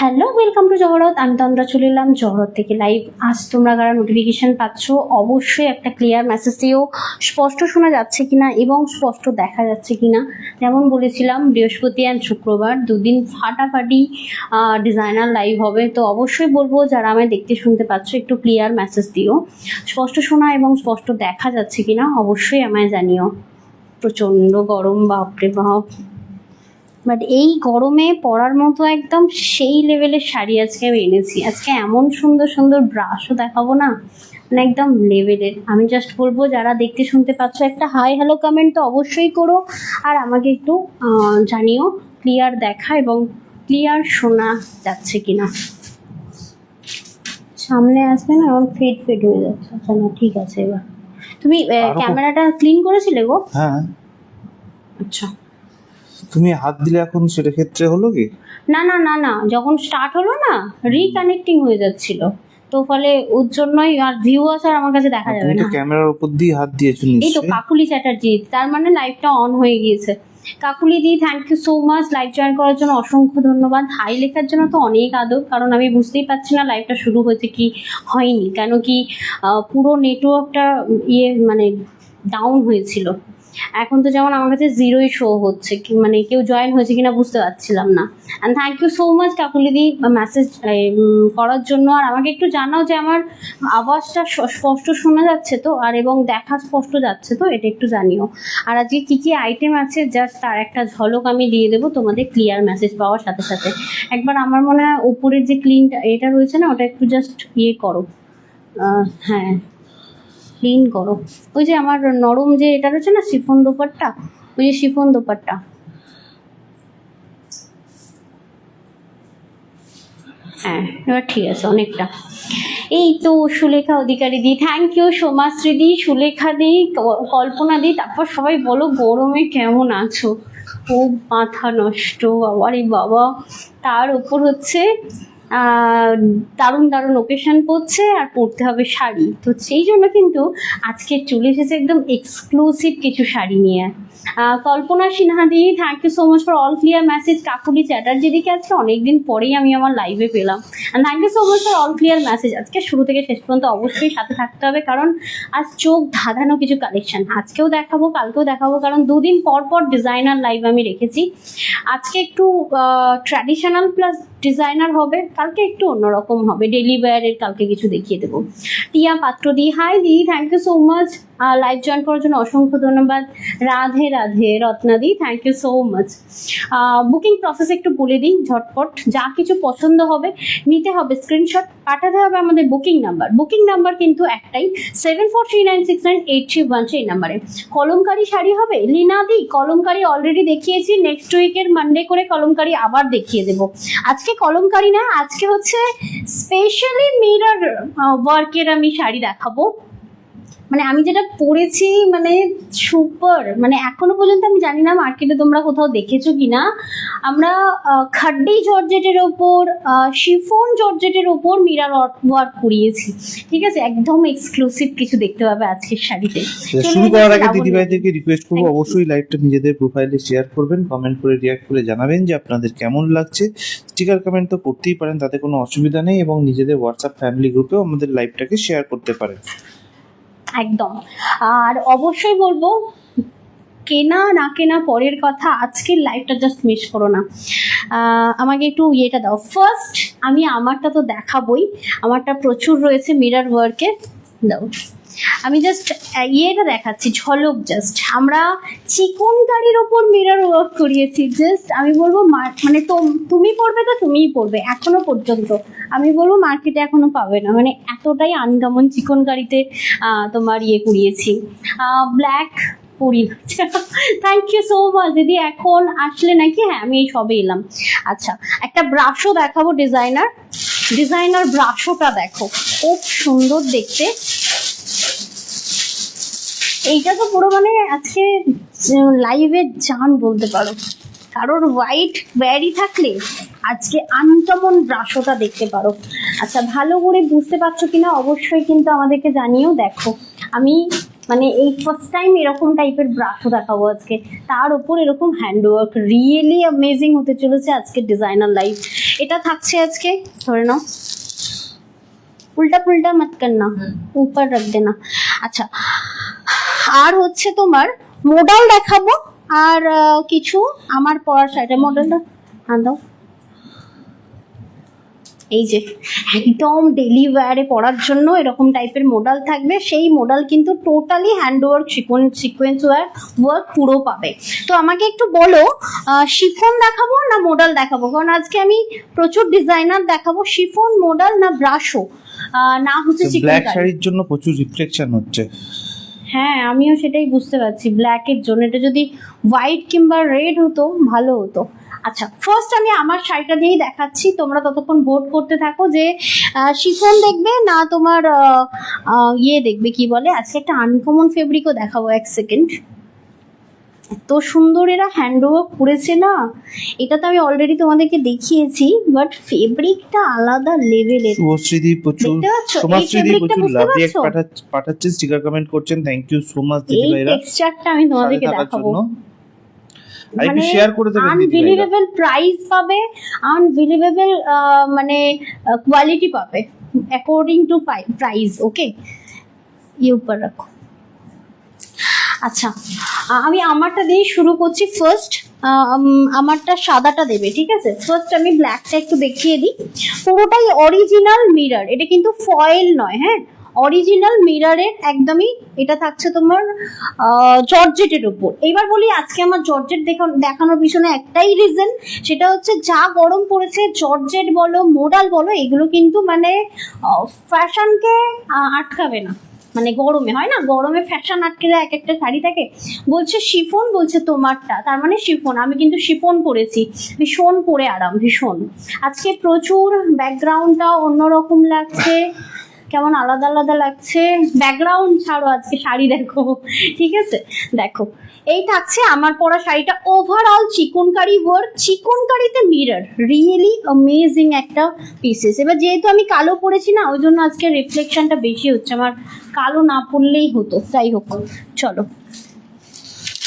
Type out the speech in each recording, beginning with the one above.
Hello, welcome to জহরত। আমি তন্দ্রা চলে এলাম জহরত থেকে লাইভ। আজ তোমরা যারা নোটিফিকেশন পাচ্ছ অবশ্যই একটা ক্লিয়ার মেসেজ দিও, স্পষ্ট শোনা যাচ্ছে কিনা এবং স্পষ্ট দেখা যাচ্ছে কিনা। যেমন বলেছিলাম বৃহস্পতি অ্যান্ড শুক্রবার দুদিন ফাটাফাটি ডিজাইনার লাইভ হবে, তো অবশ্যই বলবো যারা আমায় দেখতে শুনতে পাচ্ছ একটু ক্লিয়ার মেসেজ দিও, স্পষ্ট শোনা এবং স্পষ্ট দেখা যাচ্ছে কিনা অবশ্যই আমায় জানিও। প্রচণ্ড গরম, বাপরে বাপ। বাট এই গরমে পরার মতো একদম সেই লেভেলের শাড়ি আজকে আমি এনেছি। আজকে এমন সুন্দর সুন্দর ব্রাশও দেখাবো না, মানে একদম লেভেলের। আমি জাস্ট বলবো যারা দেখতে শুনতে পাচ্ছ একটা হাই হ্যালো কমেন্ট তো অবশ্যই করো, আর আমাকে একটু জানিও ক্লিয়ার দেখা এবং ক্লিয়ার শোনা যাচ্ছে কিনা। সামনে আসবে না, এখন ফেড ফেড হয়ে যাচ্ছে। আচ্ছা না, ঠিক আছে। এবার তুমি ক্যামেরাটা ক্লিন করেছিলে গো? হ্যাঁ। আচ্ছা, তুমি হাত দিলে এখন সেটা ক্ষেত্রে হলো কি? না না না না, যখন স্টার্ট হলো না রিকানেক্টিং হয়ে যাচ্ছিল, তো ফলে ওর জন্যই আর ভিউয়ার্স আর আমার কাছে দেখা যাবে তুমি না। তো ক্যামেরার উপর দিয়ে হাত দিয়েছো এই তো নিশ্চয়ই। কাকুলি চ্যাটার্জি, তার মানে লাইভটা অন হয়ে গিয়েছে। Kakuli di, thank you so much live join করার জন্য, অসংখ্য ধন্যবাদ। হাই লেখার জন্য তো অনেক আদব, কারণ আমি বুঝতেই পারছি না লাইভটা শুরু হয়েছে কি হয়নি, কেন কি পুরো নেটওয়ার্কটা মানে ডাউন হয়েছিল। এখন তো যেমন আমার কাছে জিরোই শো হচ্ছে, কি মানে কেউ জয়েন হয়েছে কিনা বুঝতে পারছিলাম না। And thank you so much Kakulidi message করার জন্য। আর আমাকে একটু জানাও যে আমার আওয়াজটা স্পষ্ট শোনা যাচ্ছে তো, আর এবং দেখা স্পষ্ট যাচ্ছে তো, এটা একটু জানিও। আর আজকে কী কী আইটেম আছে জাস্ট তার একটা ঝলক আমি দিয়ে দেবো তোমাদের ক্লিয়ার মেসেজ পাওয়ার সাথে সাথে। একবার আমার মনে হয় উপরের যে ক্লিনটা এটা রয়েছে না, ওটা একটু জাস্ট করো, হ্যাঁ ক্লিন করো। ওই যে আমার নরম যে এটা রয়েছে না শিফন দোপাট্টা, ওই যে শিফন দোপাট্টা, হ্যাঁ এবার ঠিক আছে অনেকটা। এই তো সুলেখা অধিকারী দি, থ্যাংক ইউ সোমাশ্রী দি, সুলেখা দি, কল্পনা দি। তারপর সবাই বলো গরমে কেমন আছো? খুব মাথা নষ্ট বাবারে বাবা। তার উপর হচ্ছে দারুণ দারুণ ওকেশন পড়ছে, আর পরতে হবে শাড়ি, তো সেই জন্য কিন্তু আজকে চলে এসেছে একদম এক্সক্লুসিভ কিছু শাড়ি নিয়ে। Kalpana Sinha di, thank you so much for all clear message. Kakuli Chatterjee দিকে আজকে অনেকদিন পরেই আমি আমার লাইভে পেলাম, and thank you so much for all clear message. আজকে শুরু থেকে শেষ পর্যন্ত অবশ্যই সাথে থাকতে হবে, কারণ আজ চোখ ধাঁধানো কিছু কালেকশন আজকেও দেখাবো, কালকেও দেখাবো, কারণ দুদিন পর পর ডিজাইনার লাইভ আমি রেখেছি। আজকে একটু ট্র্যাডিশনাল প্লাস ডিজাইনার হবে, কালকে একটু অন্যরকম হবে, ডেলি ওয়্যারের কালকে কিছু দেখিয়ে দেবো। Tia Patra di, hi di, thank you so much live join করার জন্য, অসংখ্য ধন্যবাদ। Radhe Radhe Ratna di, thank you so much. Booking process একটু বলে দিই ঝটপট। যা কিছু পছন্দ হবে নিতে হবে স্ক্রিনশট, পাঠাতে হবে আমাদের বুকিং নাম্বার কিন্তু একটাই, 7439698313 এই নাম্বারে। কলমকারি শাড়ি হবে লীনা দি, কলমকারি অলরেডি দেখিয়েছি, নেক্সট উইকের মানডে করে কলমকারি আবার দেখিয়ে দেবো। আজকে কলমকারি না, আজকে হচ্ছে স্পেশালি মিরর ওয়ার্কের আমি শাড়ি দেখাবো। মানে আমি যেটা পরেছি মানে সুপার, মানে এখনো পর্যন্ত আমি জানি না মার্কেটে তোমরা কোথাও দেখেছো কিনা। আমরা খাড্ডি জর্জেটের ওপর, শিফন জর্জেটের ওপর মিরর ওয়ার্ক করিয়েছি, ঠিক আছে? একদম এক্সক্লুসিভ কিছু দেখতে পাবে আজকের শাড়িতে। শুরু করার আগে দিদিভাইদেরকে রিকোয়েস্ট করবো অবশ্যই লাইভটা নিজেদের প্রোফাইলে শেয়ার করবেন, কমেন্ট করে রিয়াক্ট করে জানাবেন যে আপনাদের কেমন লাগছে। স্টিকার কমেন্ট তো করতেই পারেন, তাতে কোনো অসুবিধা নেই, এবং নিজেদের হোয়াটসঅ্যাপ ফ্যামিলি গ্রুপেও আমাদের লাইভটাকে শেয়ার করতে পারেন একদম। আর অবশ্যই বলবো কেনা না কেনা পরের কথা, আজকের লাইভটা জাস্ট মিস করো না। আমাকে একটু ইয়েটা দাও ফার্স্ট, আমি আমারটা তো দেখাবই, আমারটা প্রচুর রয়েছে মিরর ওয়ার্কে, দাও। আমি জাস্ট ইয়েটা দেখাচ্ছি ঝলক, জাস্ট আমরা চিকনকারির ওপর মিরর ওয়ার্ক করিয়েছি। জাস্ট আমি বলবো মানে তুমি পড়বে তো তুমিই পড়বে, এখনো পর্যন্ত আমি বলবো মার্কেটে এখনো পাবে না, মানে এতটাই আনকমন চিকনকারিতে তোমার করিয়েছি। ব্ল্যাক পরি, থ্যাংক ইউ সো মাচ দিদি, এখন আসলে নাকি? হ্যাঁ আমি এই সবে এলাম। আচ্ছা, একটা ব্রাশও দেখাবো, ডিজাইনার ব্রাশোটা দেখো, খুব সুন্দর দেখতে। এইটা তো পুরো মানে আজকে লাইভে জান বলতে পারো, কারোর হোয়াইট ব্যারি থাকলে আজকে আনকমন ব্রাশোটা দেখতে পারো। আচ্ছা, ভালো করে বুঝতে পারছো কিনা অবশ্যই কিন্তু আমাদেরকে জানিও। দেখো আমি মানে এই ফার্স্ট টাইম এরকম টাইপের ব্রাশও দেখাবো আজকে, তার উপর এরকম হ্যান্ডওয়ার্ক, রিয়েলি অ্যামেজিং হতে চলেছে আজকে ডিজাইনার লাইফ। এটা থাকছে আজকে, ধরে নাও, উল্টা পুল্টা মত করনা, উপর রাখ দেনা। আচ্ছা, আর হচ্ছে তোমার মডেল দেখাবো, আর কিছু আমার পরার শাড়িটা, মডেলটা হ্যাঁ দাও। এই যে একদম ডেলি ওয়্যারে পরার জন্য এরকম টাইপের মডেল থাকবে, সেই মডেল কিন্তু টোটালি হ্যান্ডওয়ার্ক সিকোয়েন্স ওয়ার্ক পুরো পাবে। তো আমাকে একটু বলো, শিফন দেখাবো না মডেল দেখাবো, কারণ আজকে আমি প্রচুর ডিজাইনার দেখাবো। শিফন, মডেল না ব্রাশো, না হচ্ছে ব্ল্যাক শাড়ির জন্য প্রচুর রিফ্লেকশন হচ্ছে। হ্যাঁ, আমিও সেটাই বুঝতে পারছি, ব্ল্যাকের জন্য। এটা যদি হোয়াইট কিংবা রেড হতো ভালো হতো। আচ্ছা, ফার্স্ট আমি আমার শাড়িটা দিয়েই দেখাচ্ছি, তোমরা ততক্ষণ ভোট করতে থাকো যে শিফন দেখবে না তোমার ইয়ে দেখবে, কি বলে, আজকে একটা আনকমন ফেব্রিকও দেখাবো। এক সেকেন্ড, এত সুন্দর এরা হ্যান্ডওয়ার্ক করেছে না, এটা তো আমি অলরেডি তোমাদেরকে দেখিয়েছি, বাট ফেব্রিকটা আলাদা লেভেলের। শুভশ্রীদি প্রচুর, সমাজশ্রীদি প্রচুর লাভ রিঅ্যাক্ট পাঠাচ্ছেন, স্টিকার কমেন্ট করছেন, থ্যাংক ইউ সো মাচ দিদি ভাইরা। এই টেক্সচারটা আমি তোমাদেরকে দেখাবো, মানে শেয়ার করে দেবেন, আনবিলিভেবল প্রাইস পাবে, আনবিলিভেবল মানে কোয়ালিটি পাবে অ্যাকর্ডিং টু প্রাইস। ওকে, ये ऊपर रखो। আচ্ছা, আমি আমারটা দিয়ে শুরু করছি। ফার্স্ট আমারটা সাদাটা দেবে, ঠিক আছে? ফার্স্ট আমি ব্ল্যাকটা একটু দেখিয়ে দিই। পুরোটাই অরিজিনাল মিরর, এটা কিন্তু ফয়েল নয়, হ্যাঁ, অরিজিনাল মিররের একদমই। এটা থাকছে তোমার জর্জেটের উপর। এবার বলি, আজকে আমার জর্জেট দেখানোর পিছনে একটাই রিজন, সেটা হচ্ছে যা গরম পড়েছে, জর্জেট বলো মোডাল বলো, এগুলো কিন্তু মানে ফ্যাশনকে আটকাবে না। মানে গরমে হয় না, গরমে ফ্যাশন আটকে যায় এক একটা শাড়ি থেকে। বলছে শিফন, বলছে তোমারটা, তার মানে শিফন। আমি কিন্তু শিফন পরেছি, ভীষণ পরে আরাম, ভীষণ। আজকে প্রচুর ব্যাকগ্রাউন্ডটা অন্যরকম লাগছে, কেমন আলাদা আলাদা লাগছে। ব্যাকগ্রাউন্ড ছাড়ো, আজকে শাড়ি দেখো, ঠিক আছে? দেখো, এই থাকছে আমার পরা শাড়িটা, ওভারঅল চিকনকারি ওয়ার্ক, চিকনকারিতে মিরর, রিয়েলি অ্যামেজিং একটা পিসেস। এবার যেহেতু আমি কালো পরেছি না, ওই জন্য আজকে রিফ্লেকশনটা বেশি হচ্ছে, আমার কালো না পরলেই হতো। যাই হোক, চলো।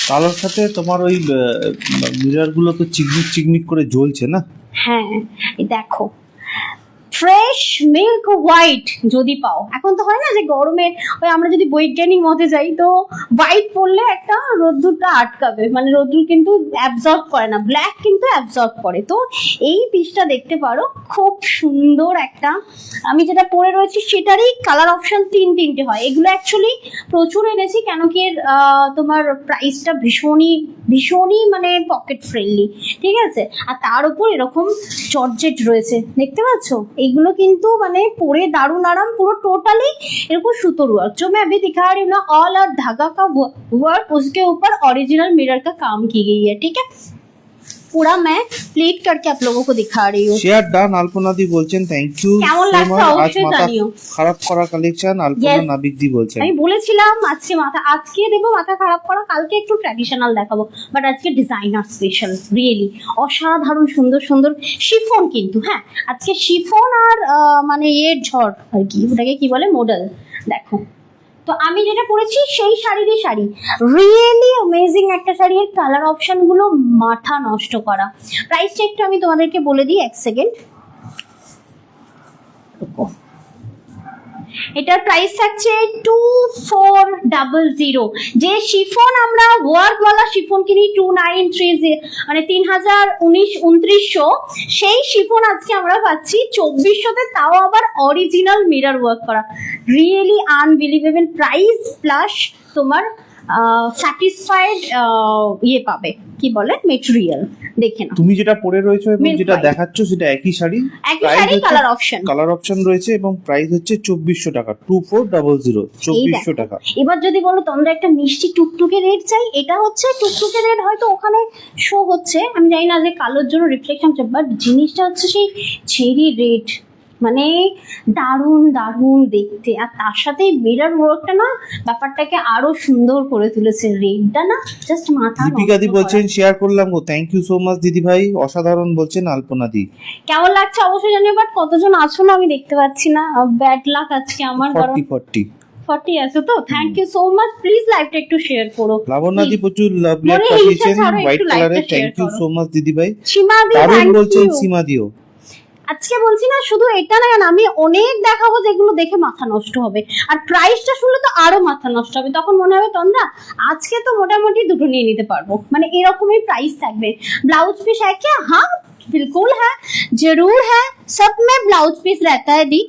কালোর সাথে তোমার ওই মিরর গুলো তো চিকমিক চিকমিক করে জ্বলছে না? হ্যাঁ, দেখো, ফ্রেশ মিল্ক হোয়াইট যদি পাও। এখন তো হয় না যে গরমে ওই আমরা যদি বৈজ্ঞানিক মতে যাই, তো হোয়াইট পরলে একটা রোদ্দুরটা আটকাবে, মানে রোদ্দুর কিন্তু অ্যাবজর্ব করে না, ব্ল্যাক কিন্তু অ্যাবজর্ব করে। তো এই পিসটা দেখতে পারো, খুব সুন্দর একটা। আমি যেটা পরে রয়েছি সেটারই কালার অপশন তিনটে হয়। এগুলো অ্যাকচুয়ালি প্রচুর এনেছি, কেন কি এর তোমার প্রাইসটা ভীষণই মানে পকেট ফ্রেন্ডলি, ঠিক আছে? আর তার উপর এরকম জর্জেট রয়েছে, দেখতে পাচ্ছ? এগুলো কিন্তু মানে পরে দারুণ আরাম, পুরো টোটাली इनको सुतोर वर्क। जो मैं अभी दिखा रही हूँ ना, ऑल और धागा का वर्क, उसके ऊपर ओरिजिनल मिरर का काम की गई है, ठीक है? पूरा मैं प्लीट करके आप लोगों को दिखा रही हूँ। Share done. আলপনাদি বলছেন থ্যাংক ইউ কেমন সো লাগছে মাচ। আজ অবশ্যই মাথা জানিও। খারাপ করা কালেকশন আলপনা নাবিকদি বলছেন। আমি বলেছিলাম আজকে দেবো মাথা খারাপ করা, কালকে একটু ট্র্যাডিশনাল দেখাবো, বাট আজকে ডিজাইনার স্পেশাল। রিয়েলি অসাধারণ সুন্দর সুন্দর শিফন, কিন্তু হ্যাঁ, আজকে শিফন আর মানে এর ঝড় আর কি, ওটাকে কি বলে, মডেল। দেখো, তো আমি যেটা পরেছি সেই শাড়িরই শাড়ি, রিয়েলি অ্যামেজিং একটা শাড়ি। এর কালার অপশন গুলো মাথা নষ্ট করা। প্রাইসটা একটু আমি তোমাদেরকে বলে দিই, এক সেকেন্ড। এটার প্রাইস থাকছে 2400। যে শিফন আমরা ওয়ার্কওয়ালা শিফন কিনি 2930, মানে 3029 সেই শিফন আজকে আমরা পাচ্ছি 2400-তে, তাও আবার অরিজিনাল মিরর ওয়ার্ক করা। রিয়েলি আনবিলিভেবল প্রাইস, প্লাস তোমার স্যাটিসফাইড ইয়ে পাবে, কি বলে, মেটেরিয়াল। দেখে নাও, তুমি যেটা পরে রয়েছো এবং যেটা দেখাচ্ছ সেটা একই শাড়ি, কালার অপশন রয়েছে এবং প্রাইস হচ্ছে 2400 টাকা, 2400, 2400 টাকা। এবার যদি বলো তোমরা একটা মিষ্টি টুকটুকে রেড চাই, এটা হচ্ছে টুকটুকে রেড, হয়তো ওখানে শো হচ্ছে, আমি জানি না যে কালোর জন্য রিফ্লেকশন, বাট জিনিসটা হচ্ছে সেই চেরি রেড, মানে দারুণ দারুণ দেখতে। আর তার সাথে মিরর ওয়ার্কটা না ব্যাপারটাকে আরো সুন্দর করে তুলেছে। রেডটা না জাস্ট মাথা। দীপিকাদি বলছেন শেয়ার করলাম গো, থ্যাংক ইউ সো মাচ দিদি ভাই, অসাধারণ বলছেন আলপনাদি। কেমন লাগছে অবশ্যই জানিও, বাট কতজন আছো না আমি দেখতে পাচ্ছি না, ব্যাড লাক আজকে আমার। 40 40 আছে তো, thank you so much. Please লাইভটা একটু শেয়ার করো। লাবণ্যাদি প্রচুর লাভ মনে রিয়াক্ট এই পাঠিয়েছেন ইচ্ছা ছাড়ো, হোয়াইট একটু কালারে, লাইভটা থ্যাংক share ইউ করো। সো মাচ দিদি ভাই। সীমাদি দারুণ থ্যাংক বলছেন ইউ। সীমা দিও। আজকে বলছি না শুধু এটা না, আমি অনেক দেখাবো যেগুলো দেখে মাথা নষ্ট হবে, আর প্রাইসটা শুনলে তো আরো মাথা নষ্ট হবে। তখন মনে হবে তন্দ্রা আজকে তো মোটামুটি দুটো নিয়ে নিতে পারবো, মানে এরকমই প্রাইস থাকবে। ব্লাউজ পিস है क्या? हाँ बिल्कुल है, जरूर है, सब में ब्लाउज पीस रहता है दी।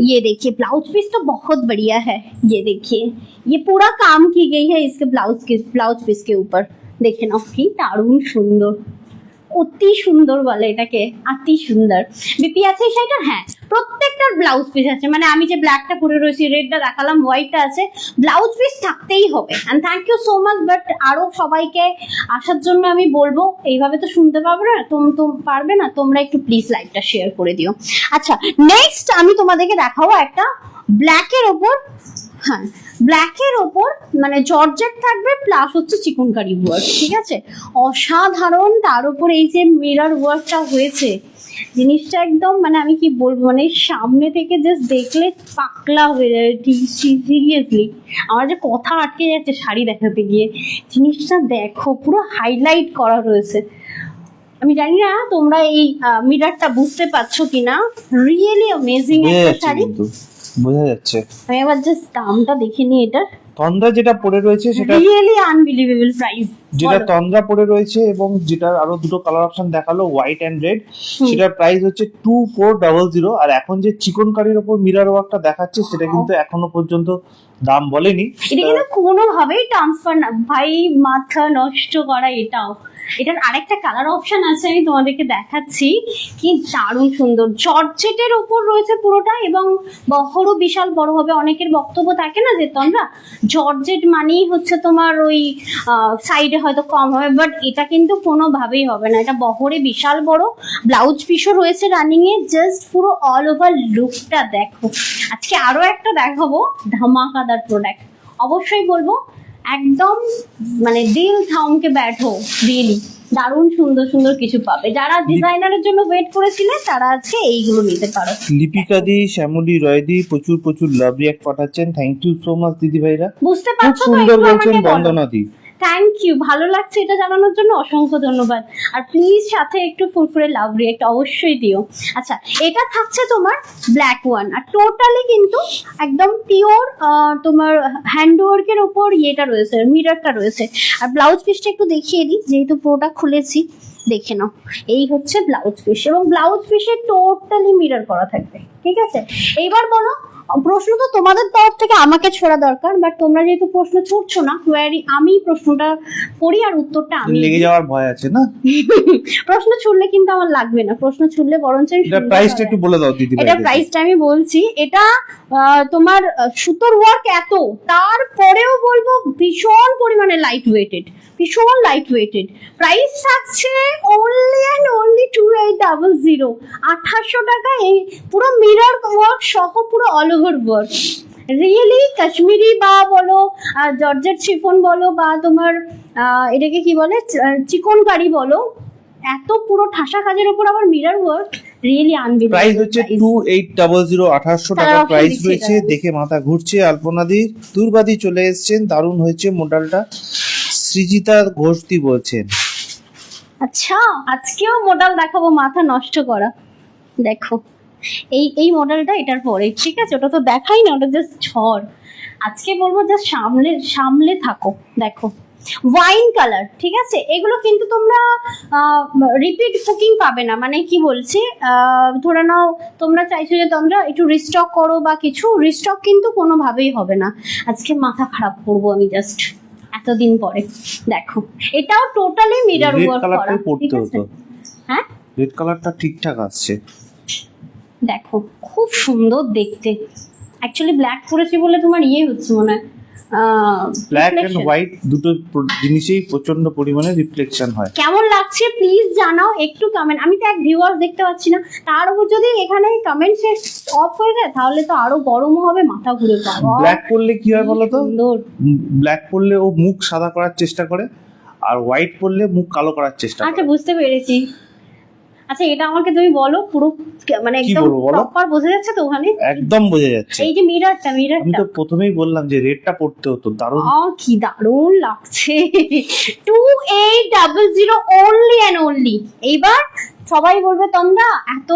ये देखिए ब्लाउज पीस तो बहुत बढ़िया है, ये देखिए ये पूरा काम की गई है इसके ब्लाउज पीस के ऊपर। देखे ना কি দারুণ সুন্দর, অতি সুন্দর বলে এটাকে, অতি সুন্দর। বিপি আছে এই শাড়িটার? হ্যাঁ, প্রত্যেকটার ব্লাউজ পিস আছে, মানে আমি যে ব্ল্যাকটা পরে রয়েছি, রেডটা দেখালাম, হোয়াইটটা আছে, ব্লাউজ পিস থাকতেই হবে। And thank you so much. But আরো সবাইকে আসার জন্য আমি বলবো, এইভাবে তো শুনতে পারবে না, পারবে না, তোমরা একটু প্লিজ লাইভটা শেয়ার করে দিও। আচ্ছা, নেক্সট আমি তোমাদেরকে দেখাবো একটা ব্ল্যাকের ওপর, হ্যাঁ ব্ল্যাকের ওপর মানে জর্জেট থাকবে, প্লাস হচ্ছে চিকনকারি ওয়ার্ক, ঠিক আছে, অসাধারণ। তার উপর এই যে মিরর ওয়ার্কটা হয়েছে, জিনিসটা একদম মানে আমি কি বলবো, মানে সামনে থেকে জাস্ট দেখলে পাকলা হয়ে যাবে। সিরিয়াসলি আমার যে কথা আটকে যাচ্ছে শাড়ি দেখাতে গিয়ে, জিনিসটা দেখো পুরো হাইলাইট করা রয়েছে। আমি জানি না তোমরা এই মিররটা বুঝতে পারছো কিনা, রিয়েলি অ্যামেজিং বোঝা একটা যাচ্ছে, শাড়ি। কিন্তু বোঝা যাচ্ছে। আমি এবার জাস্ট দামটা দেখে নিই এটার। তন্দ্রা যেটা পড়ে রয়েছে সেটা, রিয়েলি আনবিলিভেবল প্রাইস। যেটা তন্দ্রা পড়ে রয়েছে এবং যেটার আরো দুটো কালার অপশন দেখালো হোয়াইট এন্ড রেড, সেটার প্রাইস হচ্ছে 2400। আর এখন যে চিকন কারির ওপর মিরর ওয়ার্কটা দেখাচ্ছে সেটা কিন্তু এখনো পর্যন্ত দাম বলেনি। এটা কিন্তু কোনোভাবেই ট্রান্সফার না ভাই, মাথা নষ্ট করা। এটার আরেকটা কালার অপশন আছে, আমি তোমাদেরকে দেখাচ্ছি, কি দারুণ সুন্দর। জর্জেটের উপর রয়েছে পুরোটা, এবং বহরও বিশাল বড় হবে। অনেকের বক্তব্য থাকে না যে তোমরা জর্জেট মানেই হচ্ছে তোমার ওই সাইডে হয়তো কম হবে, বাট এটা কিন্তু কোনোভাবেই হবে না। এটা বহরে বিশাল বড়, ব্লাউজ পিসও রয়েছে রানিং এ। জাস্ট পুরো অল ওভার লুকটা দেখো। আজকে আরো একটা দেখাবো ধামাকাদার প্রোডাক্ট, অবশ্যই বলবো একদম মানে দিল থামকে ব্যাঠো, রিয়েলি দারুণ সুন্দর সুন্দর কিছু পাবে। যারা ডিজাইনারের জন্য ওয়েট করেছিলেন তারা আজকে এইগুলো নিতে পারো। লিপিকা দি, শ্যামলী রয়দি প্রচুর প্রচুর লাভ রিয়াক্ট পাঠাচ্ছেন, থ্যাংক ইউ সো মাচ দিদি ভাইরা। বুঝতে খুব পারছো তো? সুন্দর একটু বলছেন আমাকে বলো। বন্দনা দি। থ্যাংক ইউ, ভালো লাগছে এটা জানানোর জন্য, অসংখ্য ধন্যবাদ। আর প্লিজ সাথে একটু ফুরফুরে লাভ রিয়েক্ট অবশ্যই দিও। আচ্ছা, এটা থাকছে তোমার ব্ল্যাক ওয়ান, আর টোটালি কিন্তু একদম পিওর তোমার হ্যান্ডওয়ার্কের উপর ইয়েটা রয়েছে, মিররটা রয়েছে। আর ব্লাউজ পিসটা একটু দেখিয়ে দিই, যেহেতু পুরোটা খুলেছি, দেখে নাও। এই হচ্ছে ব্লাউজ পিস, এবং ব্লাউজ পিসে টোটালি মিরর করা থাকবে, ঠিক আছে। এইবার বলো, প্রশ্ন তো তোমাদের তরফ থেকে আমাকে ছোড়া দরকার, বাট তোমরা যেহেতু প্রশ্ন ছুটছো না, কোয়ারি আমি প্রশ্নটা করি আর উত্তরটা আমি লেগে যাওয়ার ভয় আছে না? প্রশ্ন ছুড়লে কিন্তু আমার লাগবে না, প্রশ্ন ছুড়লে বরঞ্চ এটা প্রাইসটা একটু বলে দাও দিদি ভাই। এটা প্রাইসটা আমি বলছি। এটা তোমার সুতোর ওয়ার্ক এত, তারপরেও বলবো ভীষণ পরিমাণে লাইট ওয়েটেড, ভীষণ লাইট ওয়েটেড। প্রাইস থাকছে অনলি অ্যান্ড অনলি 2800, 2800 টাকা। এই পুরো মিরর ওয়ার্ক সহ পুরো all over work. Really Kashmiri বা বলো, জর্জেট শিফন বলো, বা তোমার এটাকে কি বলে চিকনকারি বলো, এত পুরো ঠাসা কাজের উপর আবার mirror work, really unbelievable. Price হচ্ছে 2800, 1800 টাকা প্রাইস রয়েছে। দেখে মাথা ঘুরছে। আলপনাদি দুর্বাদি চলে এসেছেন, দারুণ হয়েছে মডেলটা, সৃজিতা ঘোষদি বলছেন। আচ্ছা, আজকেও মডেল দেখাবো মাথা নষ্ট করা। দেখো এই মডেলটা এটার পরে, ঠিক আছে, ওটা তো দেখাই না, ওটা জাস্ট ঝড়। আজকে বলবো জাস্ট সামলে সামলে থাকো। দেখো ওয়াইন কালার, ঠিক আছে, এগুলো কিন্তু তোমরা রিপিট বুকিং পাবে না। মানে কি বলছি, ধরে নাও তোমরা চাইছো যে তোমরা একটু রিস্টক করো বা কিছু, রিস্টক কিন্তু কোনোভাবেই হবে না। আজকে মাথা খারাপ করবো আমি জাস্ট এতদিন পরে। দেখো এটাও টোটালি মিরর রেড ওয়ার্ক করা, কালারটাই ঠিক পড়তে আছে। হতো, হ্যাঁ রেড কালারটা ঠিকঠাক আসছে। দেখো খুব সুন্দর দেখতে। অ্যাকচুয়ালি ব্ল্যাক পরেছি বলে তোমার ইয়ে হচ্ছে মনে হয়, ব্ল্যাক এন্ড reflection। হোয়াইট দুটো জিনিসেই প্রচন্ড পরিমাণে রিফ্লেকশন হয়। কেমন লাগছে প্লিজ জানাও একটু কমেন্ট। আমি তো এক ভিউয়ার্স দেখতে পাচ্ছি না, তার উপর যদি এখানে কমেন্ট সেট অফ হয়ে যায় তাহলে তো আরো গরম হবে, মাথা ঘুরে যাবে। ব্ল্যাক পরলে কি হয় বলো তো, সুন্দর। ব্ল্যাক পরলে ও মুখ সাদা করার চেষ্টা করে, আর হোয়াইট পরলে মুখ কালো করার চেষ্টা আচ্ছা করে। বুঝতে পেরেছি। আচ্ছা এটা আমাকে তুমি বলো পুরো মানে কি একদম বলবো বলো? প্রপার বোঝা যাচ্ছে তো ওখানে? একদম বোঝা যাচ্ছে। এই যে মিররটা আমি মিররটা তো প্রথমেই বললাম যে রেটটা পড়তে হতো, দারুণ। কি দারুণ লাগছে। 2800 অনলি অ্যান্ড অনলি। এইবার সবাই বলবে তোমরা এত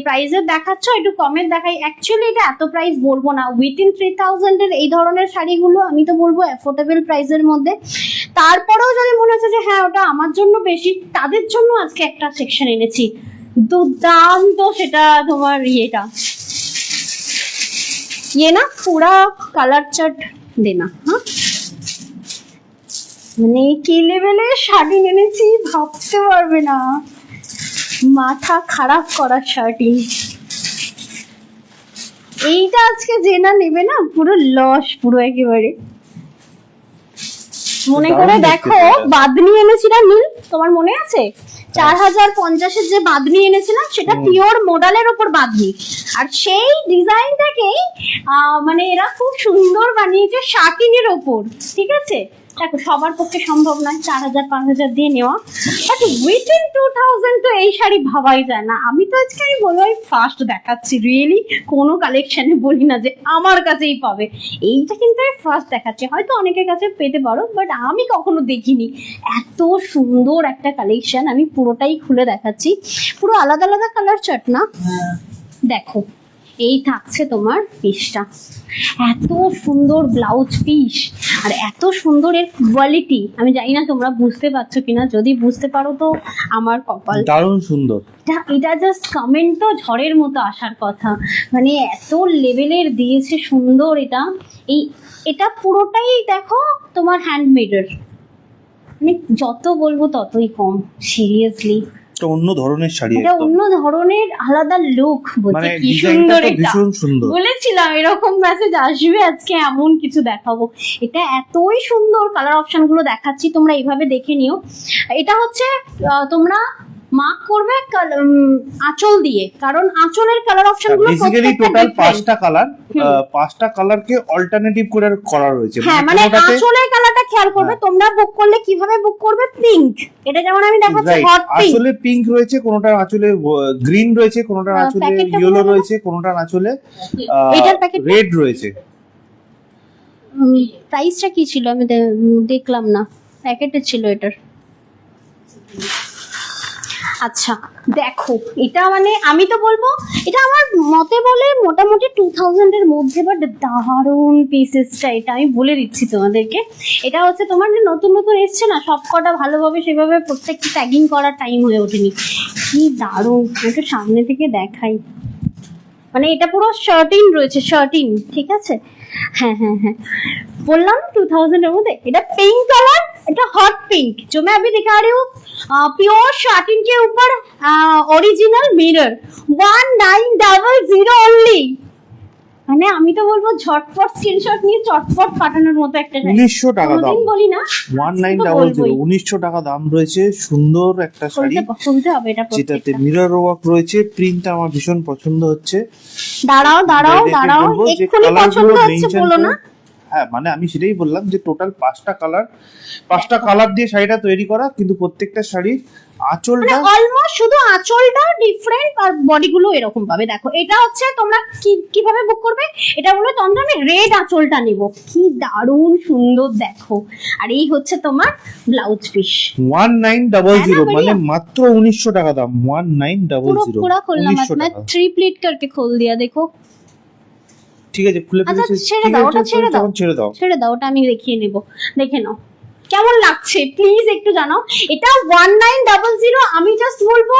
প্রাইসের দেখাচ্ছ, একটু কমের দেখাই। অ্যাকচুয়ালি এটা এত প্রাইস বলবো না, উইথিন 3000 এর এই ধরনের শাড়িগুলো আমি তো বলবো অ্যাফোর্ডেবল প্রাইসের মধ্যে। তারপরেও যদি মনে হচ্ছে যে হ্যাঁ ওটা আমার জন্য বেশি, তাদের জন্য আজকে একটা সেকশন এনেছি দুর্দান্ত। সেটা তোমার না পুরা কালার চার্ট দেনা। হ্যাঁ মানে কি লেভেলের শাড়ি এনেছি ভাবতে পারবে না, মাথা খারাপ করার শাড়ি। এইটা আজকে যে না নেবে না পুরো লস, পুরো একেবারে। মনে করে দারুণ দেখতে দেখো এটা। বাঁধনি এনেছিলাম নীল, তোমার মনে আছে? 4050 যে বাঁধনি এনেছিলাম সেটা পিওর মোডালের উপর বাঁধনি, আর সেই ডিজাইনটাকেই মানে এরা খুব সুন্দর বানিয়েছে শাটিনের ওপর। ঠিক আছে, দেখো সবার পক্ষে সম্ভব নয় 4000-5000 দিয়ে নেওয়া, বাট উইথিন 2000 তো এই শাড়ি ভাবাই যায় না। আমি তো আজকে আমি বলবো আমি ফার্স্ট দেখাচ্ছি, রিয়েলি কোনো কালেকশনে বলি না যে আমার কাছেই পাবে, এইটা কিন্তু আমি ফার্স্ট দেখাচ্ছি। হয়তো অনেকের কাছে পেতে পারো, বাট আমি কখনো দেখিনি এত সুন্দর একটা কালেকশন। আমি পুরোটাই খুলে দেখাচ্ছি, পুরো আলাদা আলাদা কালার চার্ট না। দেখো এই থাকছে তোমার পিসটা, এত সুন্দর ব্লাউজ পিস আর এত সুন্দর এর কোয়ালিটি। আমি জানি না তোমরা বুঝতে পারছো কিনা, যদি বুঝতে পারো তো আমার কপাল। দারুণ সুন্দর। এটা জাস্ট কমেন্ট তো ঝড়ের মতো আসার কথা, মানে এত লেভেলের দিয়েছে সুন্দর। এটা পুরোটাই দেখো তোমার হ্যান্ডমেডের, মানে যত বলবো ততই কম, সিরিয়াসলি। এটা অন্য ধরনের শাড়ি, এটা একদম অন্য ধরনের আলাদা লুক, মানে কি ডিজাইনটা সুন্দর তো এটা। ভীষণ সুন্দর। বলেছিলাম এরকম মেসেজ আসবে আজকে, এমন কিছু দেখাবো। এটা এতই সুন্দর, কালার অপশন গুলো দেখাচ্ছি তোমরা এইভাবে দেখে নিও। এটা হচ্ছে তোমরা মার্ক করবে আঁচল দিয়ে, কারণ আঁচলের কালার অপশন গুলো বেসিক্যালি টোটাল 5টা কালার, 5টা কালারকে অল্টারনেটিভ করে করা রয়েছে। হ্যাঁ মানে আঁচলের কালারটা খেয়াল করবে তোমরা। বুক করলে কিভাবে বুক করবে? পিঙ্ক, এটা যেমন আমি দেখাচ্ছি হট পিঙ্ক। আসলে পিঙ্ক রয়েছে, কোনটার আঁচলে গ্রিন রয়েছে, কোনটার আঁচলে ইয়েলো রয়েছে, কোনটার আঁচলে এটার প্যাকেট রেড রয়েছে। প্রাইসটা কি ছিল আমি দেখলাম না, প্যাকেটে ছিল এটার। আচ্ছা দেখো এটা মানে আমি তো বলবো এটা আমার মতে বলে মোটামুটি 2000 এর মধ্যে, বাট দারুণ পিসেসটা। এটা আমি বলে দিচ্ছি তোমাদেরকে, এটা হচ্ছে তোমার যে নতুন নতুন এসছে না, সবকটা ভালোভাবে সেভাবে প্রত্যেকটা ট্যাগিং করার টাইম হয়ে ওঠেনি। কি দারুণ, একটু সামনে থেকে দেখাই। মানে এটা পুরো শার্টিন রয়েছে, শার্টিন। ঠিক আছে, হ্যাঁ হ্যাঁ হ্যাঁ बोलना 2000 এর মধ্যে। এটা पिंक कलर, এটা हॉट पिंक जो मैं अभी दिखा रही हूँ, प्योर शाटिन के ऊपर ओरिजिनल मिरर 1900 ओनली। মানে আমি তো বলবো ঝটপট স্ক্রিনশট নিয়ে চটপট পাঠানোর মতো একটা শাড়ি। 1900 টাকা দাম, বলি না 1900 1900 টাকা দাম রয়েছে। সুন্দর একটা শাড়ি, খুলতে হবে এটা, যেটাতে মিরর ওয়ার্ক রয়েছে। প্রিন্টটা আমার ভীষণ পছন্দ হচ্ছে। দাঁড়াও দাঁড়াও দাঁড়াও, এক্ষুনি পছন্দ হচ্ছে বলো না। হ্যাঁ মানে আমি সেটাই বললাম যে টোটাল 5টা কালার দিয়ে শাড়িটা তৈরি করা, কিন্তু প্রত্যেকটা শাড়ির আঁচলটা অলমোস্ট শুধু আঁচলটা ডিফারেন্ট আর বডিগুলো এরকম পাবে। দেখো এটা হচ্ছে তোমরা কিভাবে বুক করবে, এটা বলে তোমরা আমি রেড আঁচলটা নেব। কি দারুণ সুন্দর দেখো, আর এই হচ্ছে তোমার ব্লাউজ পিস 1900, মানে মাত্র 1900 টাকা দাম। 1900 पूरा खोलना मत, मैं 3 प्लीट करके खोल दिया देखो। ঠিক আছে, খুলে ফেলেছি। ছেড়ে দাও ওটা, ছেড়ে দাও ছেড়ে দাও, ওটা আমি দেখিয়ে নেব। দেখে নাও কেমন লাগছে প্লিজ একটু জানাও। এটা 1900, আমি জাস্ট বলবো